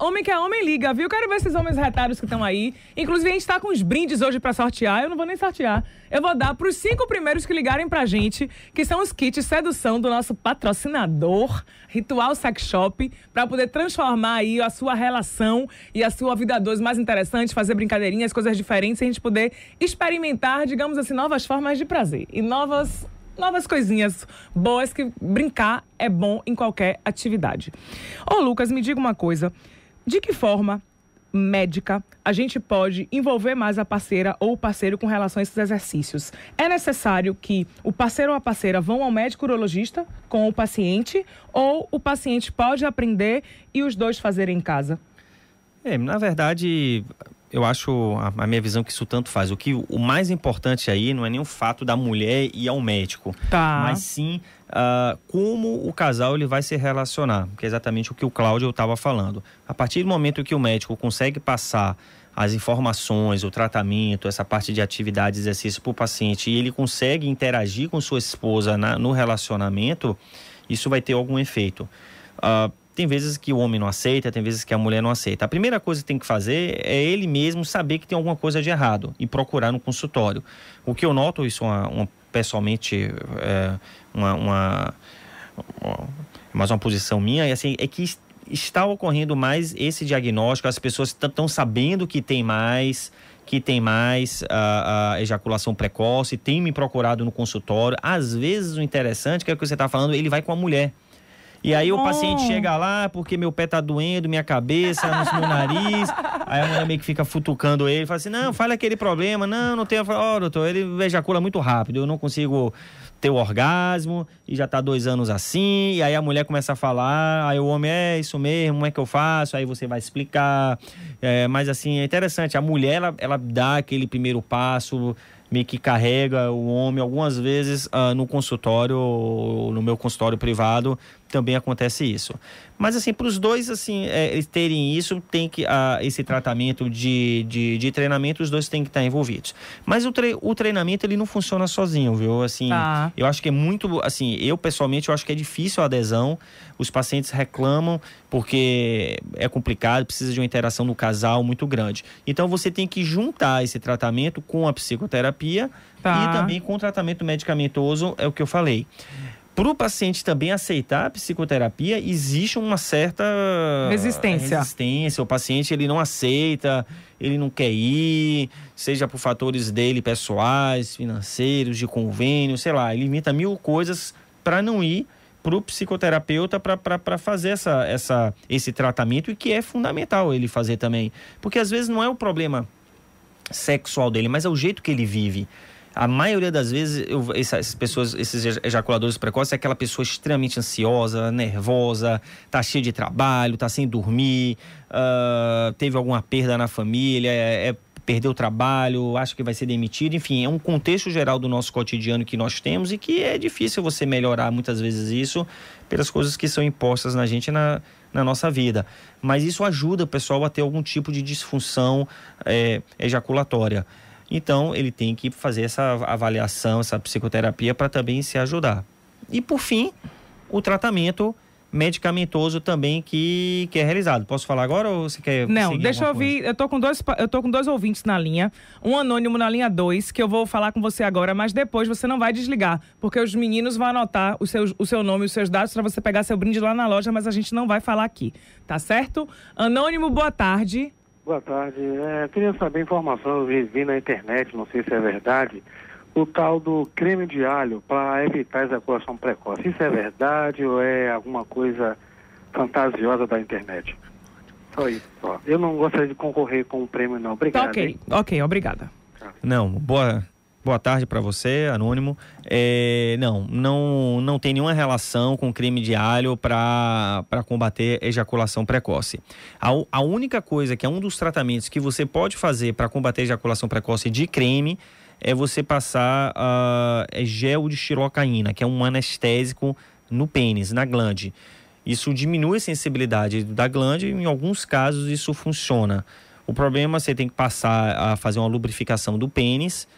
Homem que é homem, liga, viu? Quero ver esses homens retardos que estão aí. Inclusive, a gente tá com uns brindes hoje pra sortear. Eu não vou nem sortear. Eu vou dar pros 5 primeiros que ligarem pra gente, que são os kits sedução do nosso patrocinador, Ritual Sex Shop, pra poder transformar aí a sua relação e a sua vida a dois mais interessante, fazer brincadeirinhas, coisas diferentes, e a gente poder experimentar, digamos assim, novas formas de prazer e novas coisinhas boas, que brincar é bom em qualquer atividade. Ô Lucas, me diga uma coisa, de que forma médica a gente pode envolver mais a parceira ou o parceiro com relação a esses exercícios? É necessário que o parceiro ou a parceira vão ao médico urologista com o paciente, ou o paciente pode aprender e os dois fazerem em casa? Na verdade, eu acho, a minha visão, que isso tanto faz. O mais importante aí não é nem o fato da mulher ir ao médico, mas sim como o casal ele vai se relacionar, que é exatamente o que o Cláudio estava falando. A partir do momento que o médico consegue passar as informações, o tratamento, essa parte de atividade, exercício para o paciente, e ele consegue interagir com sua esposa no relacionamento, isso vai ter algum efeito. Tem vezes que o homem não aceita, tem vezes que a mulher não aceita. A primeira coisa que tem que fazer é ele mesmo saber que tem alguma coisa de errado e procurar no consultório. O que eu noto, isso pessoalmente, mais uma posição minha, é que está ocorrendo mais esse diagnóstico, as pessoas estão sabendo que tem mais a ejaculação precoce, tem me procurado no consultório. Às vezes o interessante, que é o que você está falando, ele vai com a mulher. E aí o paciente chega lá, porque meu pé tá doendo, minha cabeça, meu nariz. Aí a mulher meio que fica futucando ele, fala assim, não, fala aquele problema, não tem. Doutor, ele ejacula muito rápido, eu não consigo ter o orgasmo, e já tá 2 anos assim. E aí a mulher começa a falar, aí o homem, é isso mesmo, como é que eu faço? Aí você vai explicar. Mas assim, é interessante, a mulher, ela dá aquele primeiro passo, meio que carrega o homem. Algumas vezes no consultório, no meu consultório privado, também acontece isso. Mas assim, para os dois, assim, eles terem isso, tem que esse tratamento de treinamento, os dois têm que estar envolvidos. Mas o treinamento, ele não funciona sozinho, viu? Assim, eu acho que é muito, assim, eu pessoalmente, eu acho que é difícil a adesão. Os pacientes reclamam porque é complicado, precisa de uma interação do casal muito grande. Então você tem que juntar esse tratamento com a psicoterapia e também com o tratamento medicamentoso, é o que eu falei. Para o paciente também aceitar a psicoterapia, existe uma certa resistência. O paciente, ele não aceita, ele não quer ir, seja por fatores dele pessoais, financeiros, de convênio, sei lá, ele inventa 1000 coisas para não ir para o psicoterapeuta para fazer esse tratamento, e que é fundamental ele fazer também. Porque às vezes não é o problema sexual dele, mas é o jeito que ele vive. A maioria das vezes, essas pessoas, esses ejaculadores precoces, é aquela pessoa extremamente ansiosa, nervosa, tá cheia de trabalho, tá sem dormir, teve alguma perda na família, perdeu o trabalho, acha que vai ser demitido. Enfim, é um contexto geral do nosso cotidiano que nós temos, e que é difícil você melhorar muitas vezes isso pelas coisas que são impostas na gente na nossa vida. Mas isso ajuda o pessoal a ter algum tipo de disfunção ejaculatória. Então, ele tem que fazer essa avaliação, essa psicoterapia, para também se ajudar. E, por fim, o tratamento medicamentoso também que é realizado. Posso falar agora ou você quer... Não, deixa eu ouvir. Eu tô com dois ouvintes na linha. Um anônimo na linha 2, que eu vou falar com você agora, mas depois você não vai desligar, porque os meninos vão anotar o seu nome e os seus dados para você pegar seu brinde lá na loja, mas a gente não vai falar aqui. Tá certo? Anônimo, boa tarde. Boa tarde. Queria saber informação, eu vi na internet, não sei se é verdade, o tal do creme de alho para evitar a ejaculação precoce. Isso é verdade ou é alguma coisa fantasiosa da internet? Só isso, só. Eu não gostaria de concorrer com o prêmio, não. Obrigado. Ok, obrigada. Não, boa Boa tarde para você, anônimo. Não tem nenhuma relação com creme de alho para combater ejaculação precoce. A única coisa que é um dos tratamentos que você pode fazer para combater ejaculação precoce de creme é você passar gel de xilocaína, que é um anestésico no pênis, na glande. Isso diminui a sensibilidade da glande e em alguns casos isso funciona. O problema é que você tem que passar a fazer uma lubrificação do pênis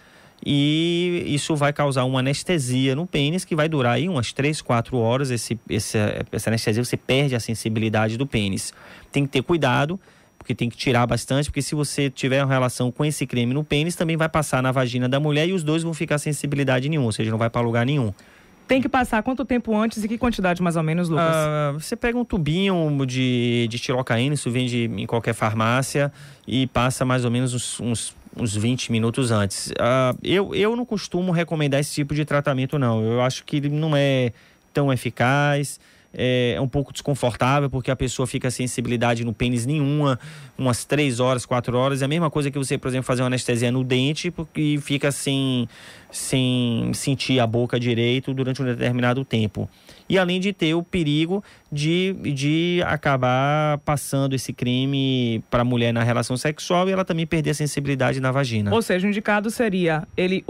e isso vai causar uma anestesia no pênis que vai durar aí umas 3, 4 horas. Essa anestesia, você perde a sensibilidade do pênis. Tem que ter cuidado, porque tem que tirar bastante, porque se você tiver uma relação com esse creme no pênis, também vai passar na vagina da mulher e os dois vão ficar sem sensibilidade nenhuma, ou seja, não vai para lugar nenhum. Tem que passar quanto tempo antes e que quantidade mais ou menos, Lucas? Você pega um tubinho de xilocaína, isso vende em qualquer farmácia e passa mais ou menos uns 20 minutos antes. Eu não costumo recomendar esse tipo de tratamento, não. Eu acho que ele não é tão eficaz. É um pouco desconfortável porque a pessoa fica sem sensibilidade no pênis nenhuma, umas 3 horas, 4 horas. É a mesma coisa que você, por exemplo, fazer uma anestesia no dente porque fica sem sentir a boca direito durante um determinado tempo. E além de ter o perigo de acabar passando esse creme para a mulher na relação sexual e ela também perder a sensibilidade na vagina. Ou seja, o indicado seria ele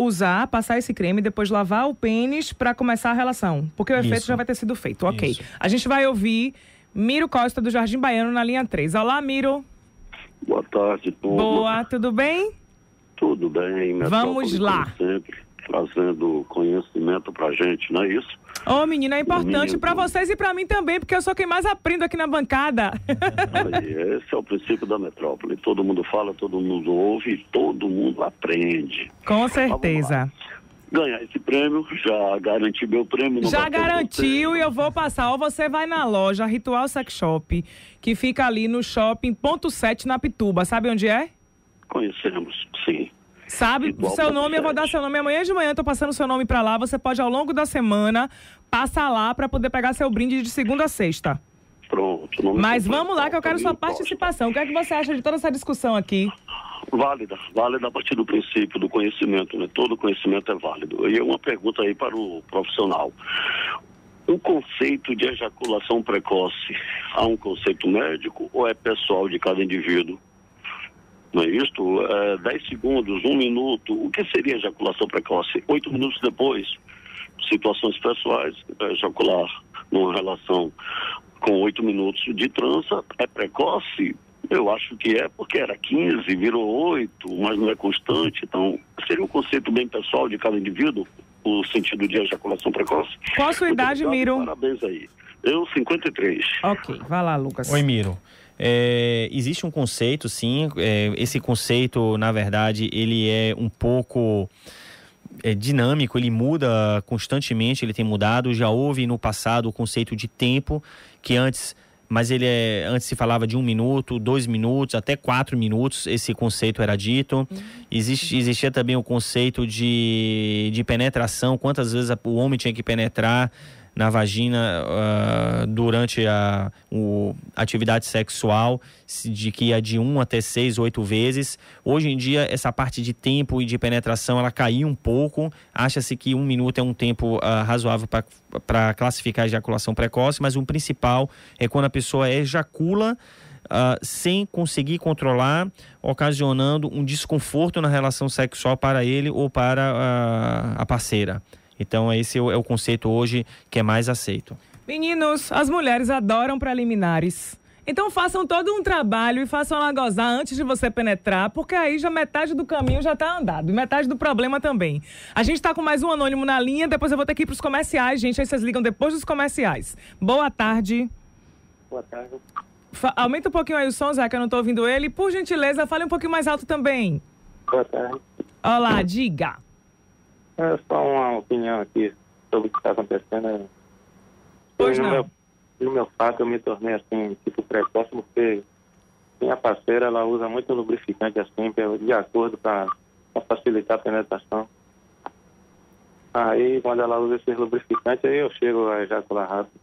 passar esse creme e depois lavar o pênis para começar a relação, porque o efeito já vai ter sido feito. Ok. Isso. A gente vai ouvir Miro Costa do Jardim Baiano na linha 3. Olá, Miro. Boa tarde, tudo. Boa, tudo bem? Tudo bem. Vamos lá. Sempre trazendo conhecimento pra gente, não é isso? Ô, menina, é importante para vocês e para mim também, porque eu sou quem mais aprendo aqui na bancada. Aí, esse é o princípio da metrópole. Todo mundo fala, todo mundo ouve e todo mundo aprende. Com certeza. Ganhar esse prêmio, já garanti meu prêmio. Já garantiu e eu vou passar. Ou você vai na loja Ritual Sex Shop, que fica ali no shopping Ponto 7 na Pituba. Sabe onde é? Conhecemos, sim. Sabe o seu nome, eu vou dar seu nome amanhã de manhã, tô passando seu nome pra lá. Você pode, ao longo da semana, passar lá pra poder pegar seu brinde de segunda a sexta. Pronto. Mas vamos lá, que eu quero sua participação. O que é que você acha de toda essa discussão aqui? Válida a partir do princípio do conhecimento, né? Todo conhecimento é válido. E uma pergunta aí para o profissional. O conceito de ejaculação precoce, há um conceito médico ou é pessoal de cada indivíduo? Não é isto? 10 segundos, 1 minuto, o que seria ejaculação precoce? 8 minutos depois, situações pessoais, ejacular numa relação com 8 minutos de transa é precoce? Eu acho que é, porque era 15, virou 8, mas não é constante. Então, seria um conceito bem pessoal de cada indivíduo, o sentido de ejaculação precoce. Qual a sua idade, Miro? Parabéns aí. Eu, 53. Ok, vai lá, Lucas. Oi, Miro. Existe um conceito, sim. Esse conceito, na verdade, ele é um pouco dinâmico, ele muda constantemente, ele tem mudado. Já houve no passado o conceito de tempo, que antes se falava de 1 minuto, 2 minutos, até 4 minutos, esse conceito era dito. Existia também o conceito de penetração, quantas vezes o homem tinha que penetrar na vagina durante a atividade sexual, de que ia de 1 até 6, 8 vezes. Hoje em dia, essa parte de tempo e de penetração, ela caiu um pouco. Acha-se que 1 minuto é um tempo razoável para classificar a ejaculação precoce, mas o principal é quando a pessoa ejacula sem conseguir controlar, ocasionando um desconforto na relação sexual para ele ou para a parceira. Então, esse é o conceito hoje que é mais aceito. Meninos, as mulheres adoram preliminares. Então, façam todo um trabalho e façam ela gozar antes de você penetrar, porque aí já metade do caminho já está andado e metade do problema também. A gente está com mais um anônimo na linha, depois eu vou ter que ir para os comerciais, gente. Aí vocês ligam depois dos comerciais. Boa tarde. Boa tarde. Aumenta um pouquinho aí o som, Zé, que eu não estou ouvindo ele. Por gentileza, fale um pouquinho mais alto também. Boa tarde. Olá, diga. É só uma opinião aqui sobre o que está acontecendo. Pois não. No meu fato, eu me tornei assim, tipo precoce, porque minha parceira, ela usa muito lubrificante assim, de acordo para facilitar a penetração. Aí, quando ela usa esse lubrificante, aí eu chego a ejacular rápido.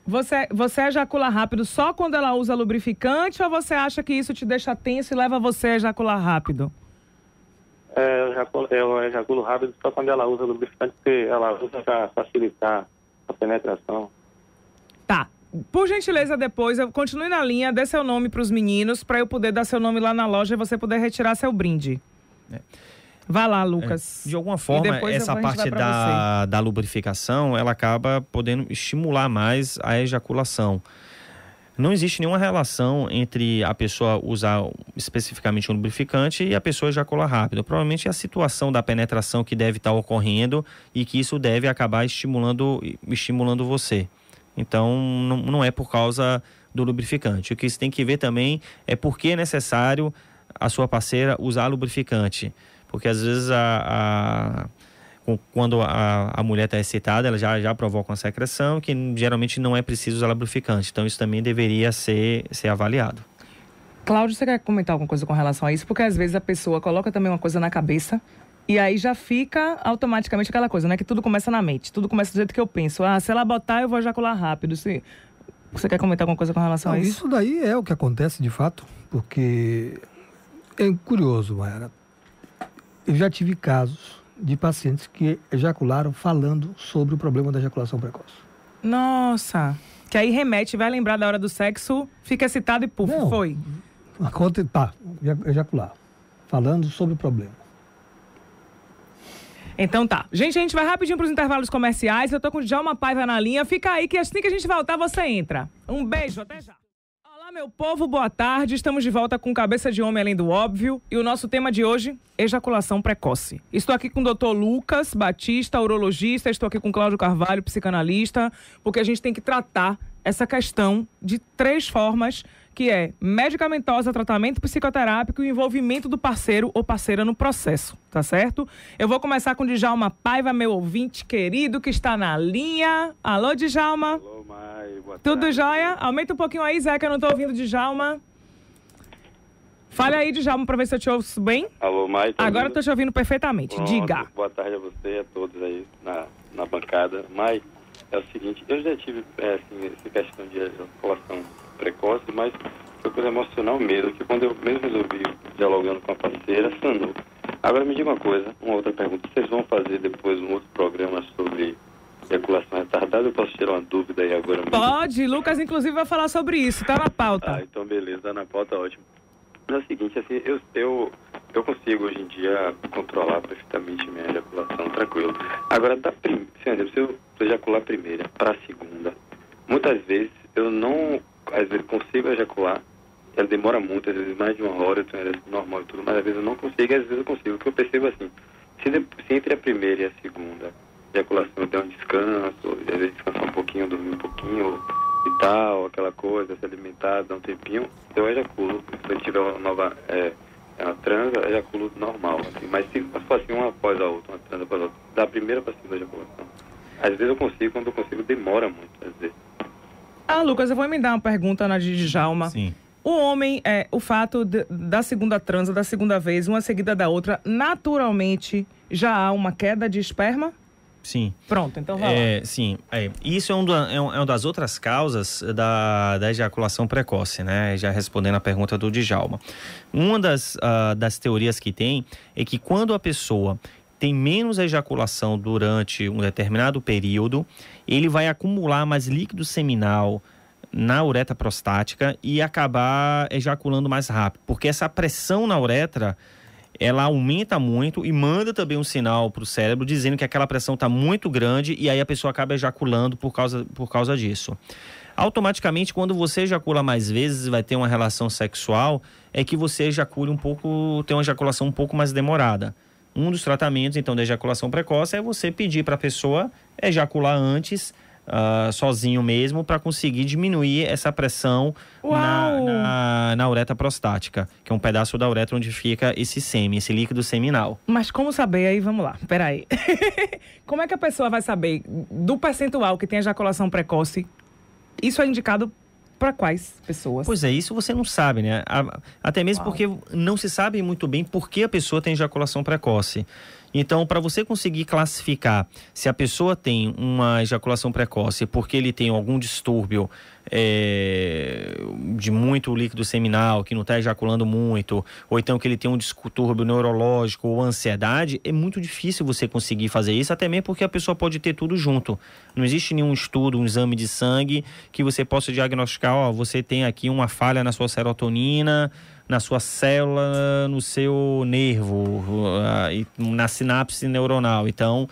Você ejacula rápido só quando ela usa lubrificante ou você acha que isso te deixa tenso e leva você a ejacular rápido? Eu eu ejaculo rápido só quando ela usa lubrificante, porque ela usa para facilitar a penetração. Tá. Por gentileza, depois, eu continue na linha, dê seu nome para os meninos, para eu poder dar seu nome lá na loja e você poder retirar seu brinde. Vai lá, Lucas. De alguma forma, essa parte da lubrificação, ela acaba podendo estimular mais a ejaculação. Não existe nenhuma relação entre a pessoa usar especificamente um lubrificante e a pessoa ejacular rápido. Provavelmente é a situação da penetração que deve estar ocorrendo e que isso deve acabar estimulando você. Então, não é por causa do lubrificante. O que você tem que ver também é por que é necessário a sua parceira usar lubrificante. Porque às vezes quando a mulher está excitada, ela já provoca uma secreção que geralmente não é preciso usar lubrificante. Então isso também deveria ser avaliado. Cláudio, você quer comentar alguma coisa com relação a isso? Porque às vezes a pessoa coloca também uma coisa na cabeça e aí já fica automaticamente aquela coisa, né? Que tudo começa na mente, tudo começa do jeito que eu penso. Se ela botar, eu vou ejacular rápido. Você quer comentar alguma coisa com relação a isso? Isso daí é o que acontece de fato, porque é curioso, Mayara. Eu já tive casos de pacientes que ejacularam falando sobre o problema da ejaculação precoce. Nossa, que aí remete, vai lembrar da hora do sexo, fica excitado e puf, foi. Ejacular, falando sobre o problema. Então tá. Gente, a gente vai rapidinho para os intervalos comerciais, eu tô com o Djalma Paiva na linha, fica aí que assim que a gente voltar você entra. Um beijo, até já. Olá, meu povo, boa tarde. Estamos de volta com Cabeça de Homem Além do Óbvio. E o nosso tema de hoje, ejaculação precoce. Estou aqui com o Dr. Lucas Batista, urologista. Estou aqui com o Cláudio Carvalho, psicanalista. Porque a gente tem que tratar essa questão de 3 formas, que é medicamentosa, tratamento psicoterápico e envolvimento do parceiro ou parceira no processo, tá certo? Eu vou começar com o Djalma Paiva, meu ouvinte querido, que está na linha. Alô, Djalma? Alô, Mai, boa tarde. Tudo jóia? Aumenta um pouquinho aí, Zé, que eu não estou ouvindo, Djalma. Fale aí, Djalma, para ver se eu te ouço bem. Alô, Mai. Agora eu estou te ouvindo perfeitamente. Pronto. Diga. Boa tarde a você e a todos aí na bancada. Mai, é o seguinte, eu já tive essa questão de ejaculação precoce, mas foi coisa emocional mesmo, que quando eu mesmo resolvi dialogando com a parceira, sanou. Agora me diga uma coisa, uma outra pergunta. Vocês vão fazer depois um outro programa sobre ejaculação retardada? Eu posso tirar uma dúvida aí agora mesmo? Pode, Lucas inclusive vai falar sobre isso, tá na pauta. Então beleza, tá na pauta, ótimo. É o seguinte, assim, eu consigo hoje em dia controlar perfeitamente minha ejaculação, tranquilo. Agora, se eu ejacular a primeira para a segunda, muitas vezes eu não, às vezes consigo ejacular, ela demora muito, às vezes mais de 1 hora, eu tenho normal e tudo, mas às vezes eu não consigo, às vezes eu consigo. O que eu percebo assim, se entre a primeira e a segunda ejaculação eu der um descanso, às vezes descansar um pouquinho, dormir um pouquinho e tal, aquela coisa, se alimentar, dar um tempinho, eu ejaculo. Se eu tiver uma nova uma transa, ejaculo normal, assim. Mas se for assim, uma após a outra, uma transa após a outra, da primeira para a segunda ejaculação, às vezes eu consigo, quando eu consigo demora muito, às vezes. Lucas, eu vou emendar uma pergunta na de Djalma. Sim. O homem, o fato da segunda transa, da segunda vez, uma seguida da outra, naturalmente já há uma queda de esperma? Sim. Pronto, então vai lá. Sim, isso é uma das outras causas da ejaculação precoce, né? Já respondendo a pergunta do Djalma. Uma das teorias que tem é que quando a pessoa tem menos ejaculação durante um determinado período, ele vai acumular mais líquido seminal na uretra prostática e acabar ejaculando mais rápido, porque essa pressão na uretra ela aumenta muito e manda também um sinal para o cérebro dizendo que aquela pressão está muito grande e aí a pessoa acaba ejaculando por causa disso. Automaticamente, quando você ejacula mais vezes e vai ter uma relação sexual, é que você ejacule tem uma ejaculação um pouco mais demorada. Um dos tratamentos, então, da ejaculação precoce é você pedir para a pessoa ejacular antes, sozinho mesmo, para conseguir diminuir essa pressão na uretra prostática, que é um pedaço da uretra onde fica esse líquido seminal. Mas como saber aí? Vamos lá, peraí. Como é que a pessoa vai saber do percentual que tem ejaculação precoce? Isso é indicado para quais pessoas? Pois é, isso você não sabe, né? Até mesmo porque não se sabe muito bem por que a pessoa tem ejaculação precoce. Então, para você conseguir classificar se a pessoa tem uma ejaculação precoce porque ele tem algum distúrbio de muito líquido seminal, que não está ejaculando muito, ou então que ele tem um distúrbio neurológico ou ansiedade, é muito difícil você conseguir fazer isso, até mesmo porque a pessoa pode ter tudo junto. Não existe nenhum estudo, um exame de sangue que você possa diagnosticar, ó, você tem aqui uma falha na sua serotonina, na sua célula, no seu nervo, na sinapse neuronal. Então,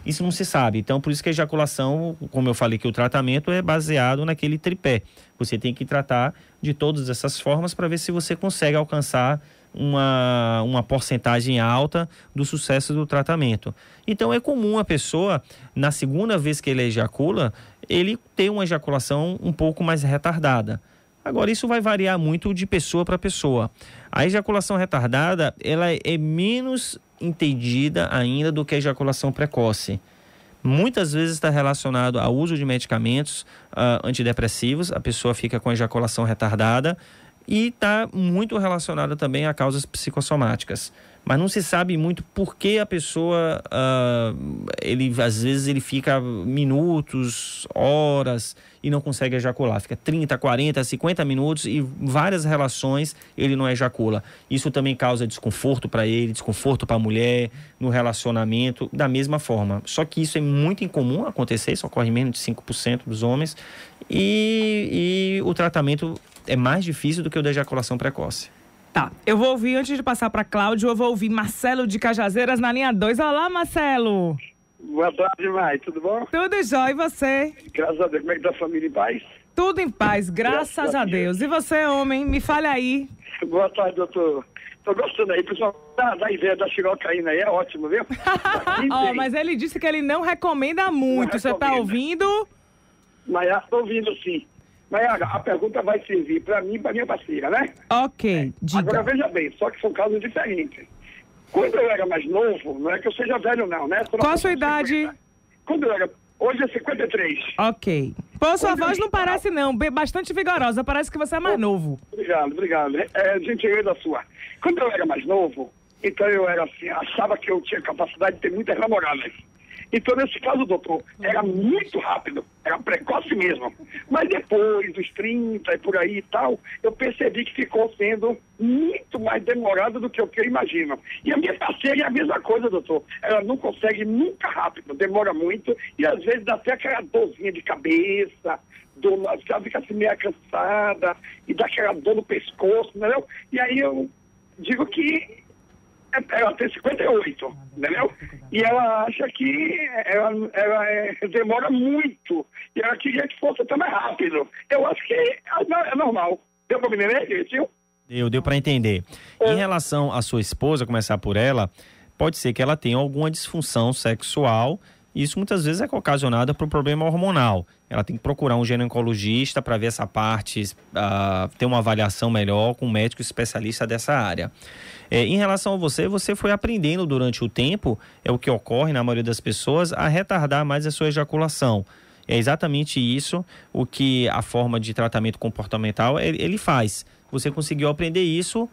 isso não se sabe. Então, por isso que a ejaculação, como eu falei que o tratamento é baseado naquele tripé. Você tem que tratar de todas essas formas para ver se você consegue alcançar uma porcentagem alta do sucesso do tratamento. Então, é comum a pessoa, na segunda vez que ele ejacula, ele ter uma ejaculação um pouco mais retardada. Agora, isso vai variar muito de pessoa para pessoa. A ejaculação retardada, ela é menos entendida ainda do que a ejaculação precoce. Muitas vezes está relacionado ao uso de medicamentos antidepressivos, a pessoa fica com ejaculação retardada, e está muito relacionado também a causas psicossomáticas. Mas não se sabe muito por que a pessoa, às vezes ele fica minutos, horas e não consegue ejacular. Fica 30, 40, 50 minutos e várias relações ele não ejacula. Isso também causa desconforto para ele, desconforto para a mulher, no relacionamento, da mesma forma. Só que isso é muito incomum acontecer, isso ocorre em menos de 5% dos homens. E o tratamento é mais difícil do que o da ejaculação precoce. Tá, eu vou ouvir, antes de passar para Cláudio, eu vou ouvir Marcelo de Cajazeiras na linha 2. Olá, Marcelo. Boa tarde, Mai. Tudo bom? Tudo jóia, e você? Graças a Deus. Como é que tá a família em paz? Tudo em paz, graças a Deus. E você, homem? Me fale aí. Boa tarde, doutor. Tô gostando aí, pessoal. Da ideia da xirocaína aí é ótimo, viu? Mas ele disse que ele não recomenda muito. Você tá ouvindo? Mas tô ouvindo, sim. Mas a pergunta vai servir para mim e para minha parceira, né? Ok, diga. Agora, veja bem, só que são casos diferentes. Quando eu era mais novo, não é que eu seja velho não, né? Qual a sua idade? Quando eu era... Hoje é 53. Ok. Pô, sua voz não parece não, bastante vigorosa, parece que você é mais novo. Obrigado. Gentileza sua. Quando eu era mais novo, então eu era assim, achava que eu tinha capacidade de ter muitas namoradas. Então, nesse caso, doutor, era muito rápido, era precoce mesmo. Mas depois dos 30 e por aí e tal, eu percebi que ficou sendo muito mais demorado do que eu imagino. E a minha parceira é a mesma coisa, doutor. Ela não consegue nunca rápido, demora muito e às vezes dá até aquela dorzinha de cabeça, ela fica assim meio cansada e dá aquela dor no pescoço, entendeu? E aí eu digo que ela tem 58, entendeu? E ela acha que ela demora muito. E ela queria que fosse até mais rápido. Eu acho que é normal. Deu para me entender, tio? Deu para entender. Em relação à sua esposa, começar por ela, pode ser que ela tenha alguma disfunção sexual. Isso muitas vezes é ocasionado por um problema hormonal. Ela tem que procurar um ginecologista para ver essa parte, ter uma avaliação melhor com um médico especialista dessa área. Em relação a você foi aprendendo durante o tempo, é o que ocorre na maioria das pessoas, a retardar mais a sua ejaculação. É exatamente isso o que a forma de tratamento comportamental ele faz. Você conseguiu aprender isso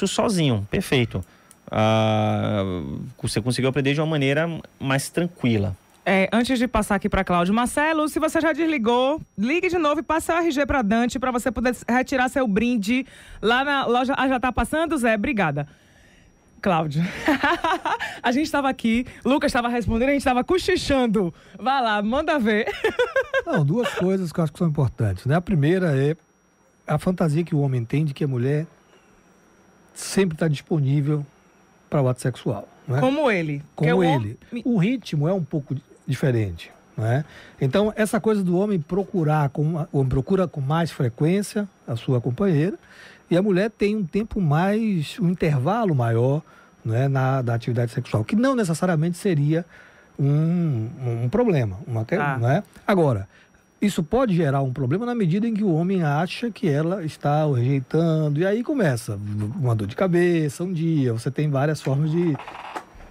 sozinho, perfeito. Você conseguiu aprender de uma maneira mais tranquila. Antes de passar aqui para Cláudio, Marcelo, se você já desligou, ligue de novo e passe seu RG para Dante para você poder retirar seu brinde lá na loja. Já tá passando, Zé? Obrigada. Cláudio, a gente estava aqui, Lucas estava respondendo, a gente estava cochichando. Vai lá, manda ver. Não, duas coisas que eu acho que são importantes, né? A primeira é a fantasia que o homem tem de que a mulher sempre está disponível para o ato sexual. Né? Como ele. Como ele. O ritmo é um pouco diferente. Né? Então, essa coisa do homem procura com mais frequência a sua companheira e a mulher tem um intervalo maior, né, da atividade sexual, que não necessariamente seria um problema. Né? Agora, isso pode gerar um problema na medida em que o homem acha que ela está o rejeitando, e aí começa uma dor de cabeça um dia, você tem várias formas de...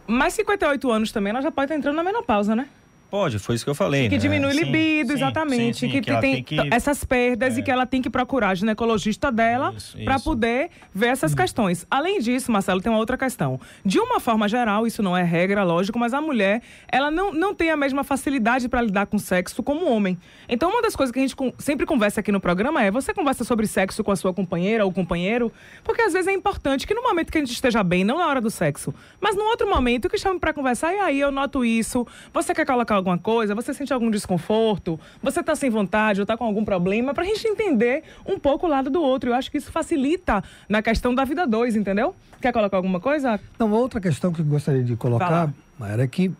Mas 58 anos também, ela já pode estar entrando na menopausa, né? Pode, foi isso que eu falei. Que diminui libido, sim, exatamente. sim, que tem essas perdas e que ela tem que procurar a ginecologista dela para poder ver essas questões. Além disso, Marcelo, tem uma outra questão. De uma forma geral, isso não é regra, lógico, mas a mulher, ela não tem a mesma facilidade para lidar com sexo como o homem. Então, uma das coisas que a gente sempre conversa aqui no programa é: você conversa sobre sexo com a sua companheira ou companheiro, porque às vezes é importante que no momento que a gente esteja bem, não na hora do sexo, mas no outro momento que chame para conversar, e aí eu noto isso, você quer colocar alguma coisa, você sente algum desconforto, você tá sem vontade ou tá com algum problema, pra gente entender um pouco o lado do outro. Eu acho que isso facilita na questão da vida 2, entendeu? Quer colocar alguma coisa? Não, outra questão que eu gostaria de colocar, Mayara, é que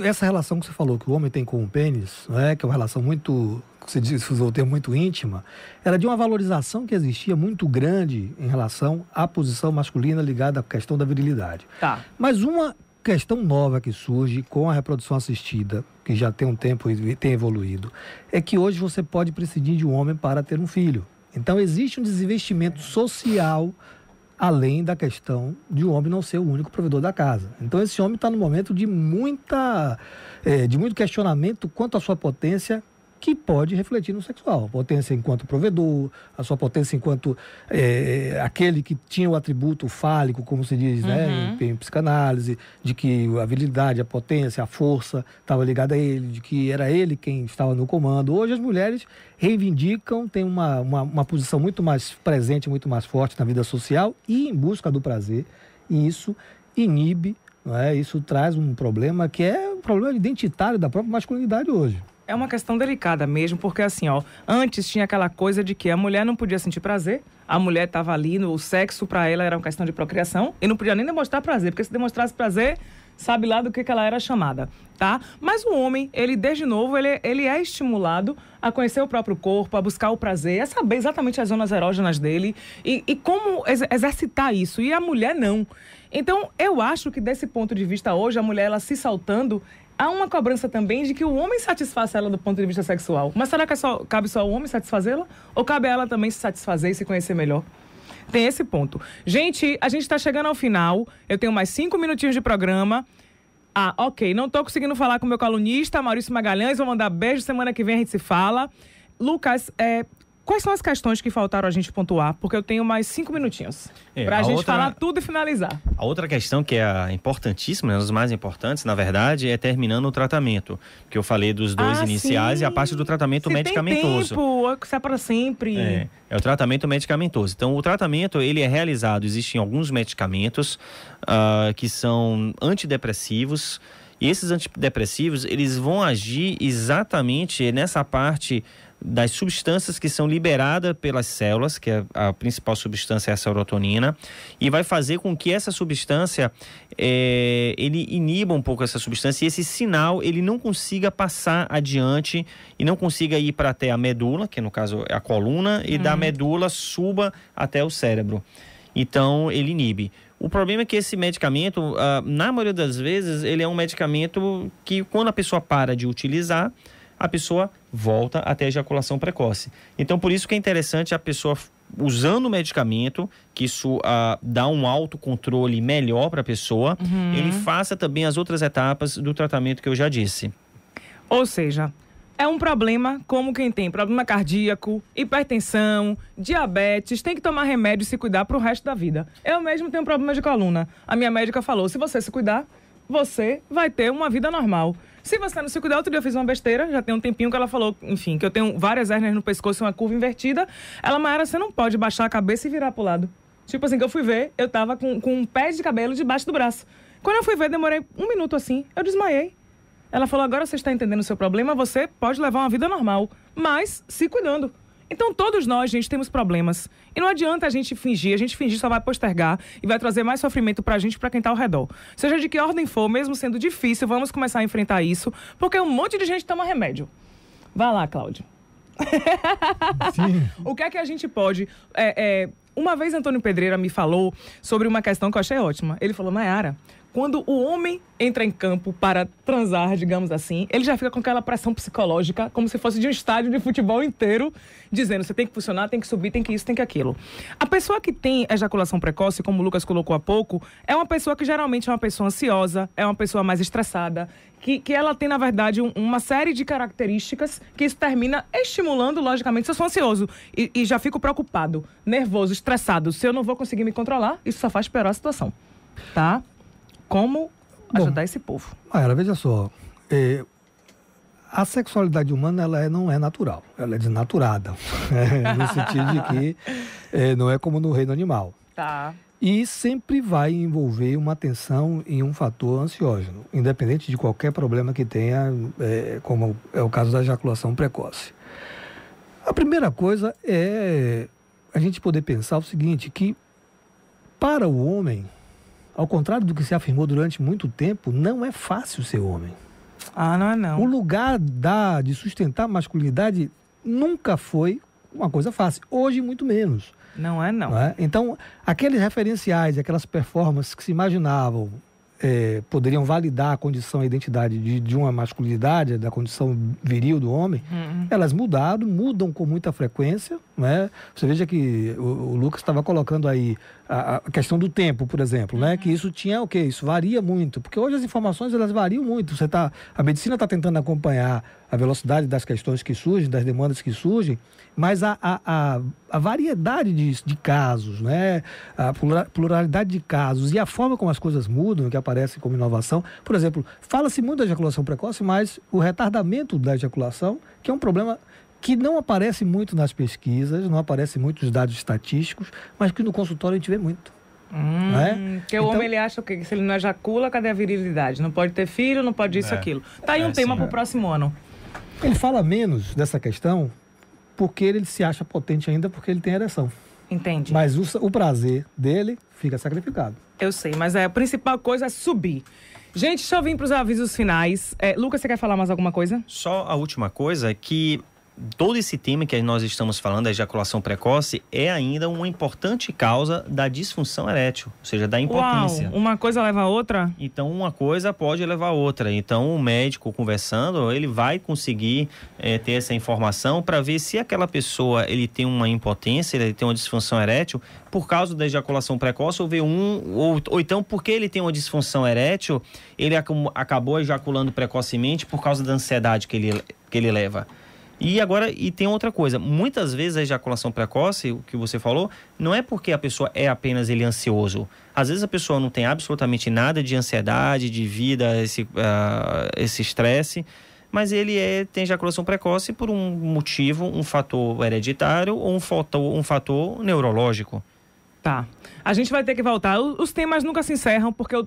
essa relação que você falou, que o homem tem com o pênis, né, que é uma relação muito, você usou o termo, muito íntima, era de uma valorização que existia muito grande em relação à posição masculina ligada à questão da virilidade. Tá. Mas uma questão nova que surge com a reprodução assistida, que já tem um tempo e tem evoluído, é que hoje você pode prescindir de um homem para ter um filho. Então existe um desinvestimento social além da questão de o homem não ser o único provedor da casa. Então esse homem está no momento de muito questionamento quanto à sua potência, que pode refletir no sexual. A potência enquanto provedor, a sua potência enquanto aquele que tinha o atributo fálico, como se diz, né, em psicanálise, de que a virilidade, a potência, a força estava ligada a ele, de que era ele quem estava no comando. Hoje as mulheres reivindicam, têm uma posição muito mais presente, muito mais forte na vida social e em busca do prazer. E isso inibe, não é? Isso traz um problema que é um problema identitário da própria masculinidade hoje. É uma questão delicada mesmo, porque assim, antes tinha aquela coisa de que a mulher não podia sentir prazer, a mulher estava ali, o sexo para ela era uma questão de procriação, e não podia nem demonstrar prazer, porque se demonstrasse prazer, sabe lá do que ela era chamada, tá? Mas o homem, ele desde novo, ele é estimulado a conhecer o próprio corpo, a buscar o prazer, a saber exatamente as zonas erógenas dele e como exercitar isso, e a mulher não. Então, eu acho que desse ponto de vista hoje, a mulher, ela se saltando, há uma cobrança também de que o homem satisfaça ela do ponto de vista sexual. Mas será que cabe só ao homem satisfazê-la? Ou cabe a ela também se satisfazer e se conhecer melhor? Tem esse ponto. Gente, a gente está chegando ao final. Eu tenho mais 5 minutinhos de programa. Ok. Não estou conseguindo falar com o meu colunista, Maurício Magalhães. Vou mandar beijo. Semana que vem a gente se fala. Lucas, quais são as questões que faltaram a gente pontuar? Porque eu tenho mais 5 minutinhos para a gente falar tudo e finalizar. A outra questão que é importantíssima, uma das mais importantes, na verdade, é terminando o tratamento. Que eu falei dos dois iniciais e a parte do tratamento medicamentoso. Tem tempo, isso é para sempre. É o tratamento medicamentoso. Então, o tratamento, ele é realizado, existem alguns medicamentos que são antidepressivos. E esses antidepressivos, eles vão agir exatamente nessa parte das substâncias que são liberadas pelas células, que a principal substância é a serotonina, e vai fazer com que essa substância, ele iniba um pouco essa substância, e esse sinal, ele não consiga passar adiante e não consiga ir para até a medula, que no caso é a coluna, e da medula suba até o cérebro. Então, ele inibe. O problema é que esse medicamento, na maioria das vezes, ele é um medicamento que, quando a pessoa para de utilizar, a pessoa volta até a ejaculação precoce. Então, por isso que é interessante a pessoa, usando o medicamento, que isso dá um autocontrole melhor para a pessoa, ele faça também as outras etapas do tratamento que eu já disse. Ou seja, é um problema como quem tem problema cardíaco, hipertensão, diabetes, tem que tomar remédio e se cuidar para o resto da vida. Eu mesmo tenho problema de coluna. A minha médica falou, se você se cuidar, você vai ter uma vida normal. Se você não se cuidar, outro dia eu fiz uma besteira, já tem um tempinho que ela falou, enfim, que eu tenho várias hérnias no pescoço e uma curva invertida. Ela, Mayara, você não pode baixar a cabeça e virar pro lado. Tipo assim, que eu fui ver, eu tava com um pé de cabelo debaixo do braço. Quando eu fui ver, demorei 1 minuto assim, eu desmaiei. Ela falou, agora você está entendendo o seu problema, você pode levar uma vida normal, mas se cuidando. Então, todos nós, gente, temos problemas. E não adianta a gente fingir só vai postergar e vai trazer mais sofrimento pra gente e pra quem tá ao redor. Seja de que ordem for, mesmo sendo difícil, vamos começar a enfrentar isso, porque um monte de gente toma remédio. Vai lá, Cláudio. Sim. O que é que a gente pode... Uma vez Antônio Pedreira me falou sobre uma questão que eu achei ótima. Ele falou, Mayara, quando o homem entra em campo para transar, digamos assim, ele já fica com aquela pressão psicológica, como se fosse de um estádio de futebol inteiro, dizendo, você tem que funcionar, tem que subir, tem que isso, tem que aquilo. A pessoa que tem ejaculação precoce, como o Lucas colocou há pouco, é uma pessoa que geralmente é uma pessoa ansiosa, é uma pessoa mais estressada, que ela tem, na verdade, uma série de características que isso termina estimulando, logicamente, se eu sou ansioso e já fico preocupado, nervoso, estressado, se eu não vou conseguir me controlar, isso só faz piorar a situação, tá? Como ajudar esse povo? Mayara, veja só, a sexualidade humana ela não é natural, ela é desnaturada, no sentido de que não é como no reino animal. Tá. E sempre vai envolver uma tensão em um fator ansiógeno, independente de qualquer problema que tenha, como é o caso da ejaculação precoce. A primeira coisa é a gente poder pensar o seguinte, que para o homem, ao contrário do que se afirmou durante muito tempo, não é fácil ser homem. Ah, não é não. O lugar de sustentar a masculinidade nunca foi uma coisa fácil. Hoje, muito menos. Não é não. Não é? Então, aqueles referenciais, aquelas performances que se imaginavam poderiam validar a condição, a identidade de uma masculinidade, da condição viril do homem, elas mudam com muita frequência, né? Você veja que o Lucas estava colocando aí a questão do tempo, por exemplo, né? Que isso tinha o quê? Isso varia muito, porque hoje as informações elas variam muito. A medicina está tentando acompanhar a velocidade das questões que surgem, das demandas que surgem, mas a variedade de casos, né? A pluralidade de casos e a forma como as coisas mudam, que aparecem como inovação. Por exemplo, fala-se muito da ejaculação precoce, mas o retardamento da ejaculação, que é um problema que não aparece muito nas pesquisas, não aparece muito nos dados estatísticos, mas que no consultório a gente vê muito. Porque o homem ele acha o quê? Que se ele não ejacula, cadê a virilidade? Não pode ter filho, não pode isso, aquilo. Tá aí um tema para o próximo ano. Ele fala menos dessa questão porque ele se acha potente ainda porque ele tem ereção. Entendi. Mas o prazer dele fica sacrificado. Eu sei, mas a principal coisa é subir. Gente, deixa eu vir para os avisos finais. Lucas, você quer falar mais alguma coisa? Só a última coisa é que todo esse tema que nós estamos falando, a ejaculação precoce, é ainda uma importante causa da disfunção erétil, ou seja, da impotência. Uau, uma coisa leva a outra? Então, uma coisa pode levar a outra. Então, o médico conversando, ele vai conseguir ter essa informação para ver se aquela pessoa ele tem uma impotência, ele tem uma disfunção erétil por causa da ejaculação precoce, ou então porque ele tem uma disfunção erétil, ele acabou ejaculando precocemente por causa da ansiedade que ele leva. E tem outra coisa, muitas vezes a ejaculação precoce, o que você falou, não é porque a pessoa é apenas ansioso. Às vezes a pessoa não tem absolutamente nada de ansiedade, de vida, esse estresse, mas ele tem ejaculação precoce por um motivo, um fator hereditário ou um fator neurológico. Tá. A gente vai ter que voltar. Os temas nunca se encerram porque o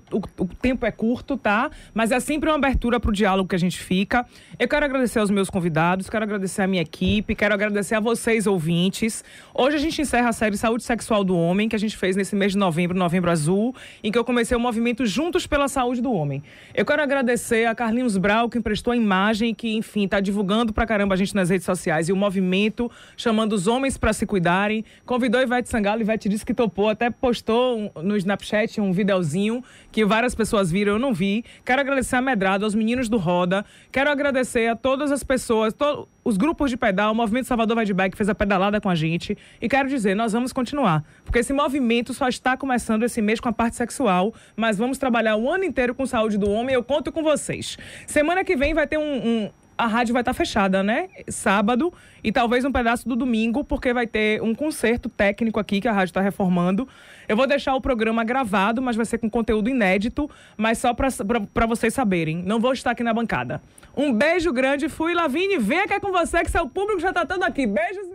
tempo é curto, tá? Mas é sempre uma abertura para o diálogo que a gente fica. Eu quero agradecer aos meus convidados, quero agradecer a minha equipe, quero agradecer a vocês, ouvintes. Hoje a gente encerra a série Saúde Sexual do Homem, que a gente fez nesse mês de novembro, Novembro Azul, em que eu comecei o movimento Juntos pela Saúde do Homem. Eu quero agradecer a Carlinhos Brau, que emprestou a imagem, que, enfim, está divulgando pra caramba a gente nas redes sociais, e o movimento, chamando os homens para se cuidarem. Convidou Ivete Sangalo, Ivete disse que topou, até postou no Snapchat um videozinho que várias pessoas viram, eu não vi. Quero agradecer a Medrado, aos meninos do Roda. Quero agradecer a todas as pessoas, os grupos de pedal, o Movimento Salvador Vai de Bike, que fez a pedalada com a gente. E quero dizer, nós vamos continuar. Porque esse movimento só está começando esse mês com a parte sexual, mas vamos trabalhar o ano inteiro com saúde do homem. Eu conto com vocês. Semana que vem vai ter a rádio vai estar fechada, né? Sábado e talvez um pedaço do domingo, porque vai ter um concerto técnico aqui que a rádio está reformando. Eu vou deixar o programa gravado, mas vai ser com conteúdo inédito, mas só para vocês saberem. Não vou estar aqui na bancada. Um beijo grande, fui, Lavínia, venha cá com você, que seu público já está todo aqui. Beijos.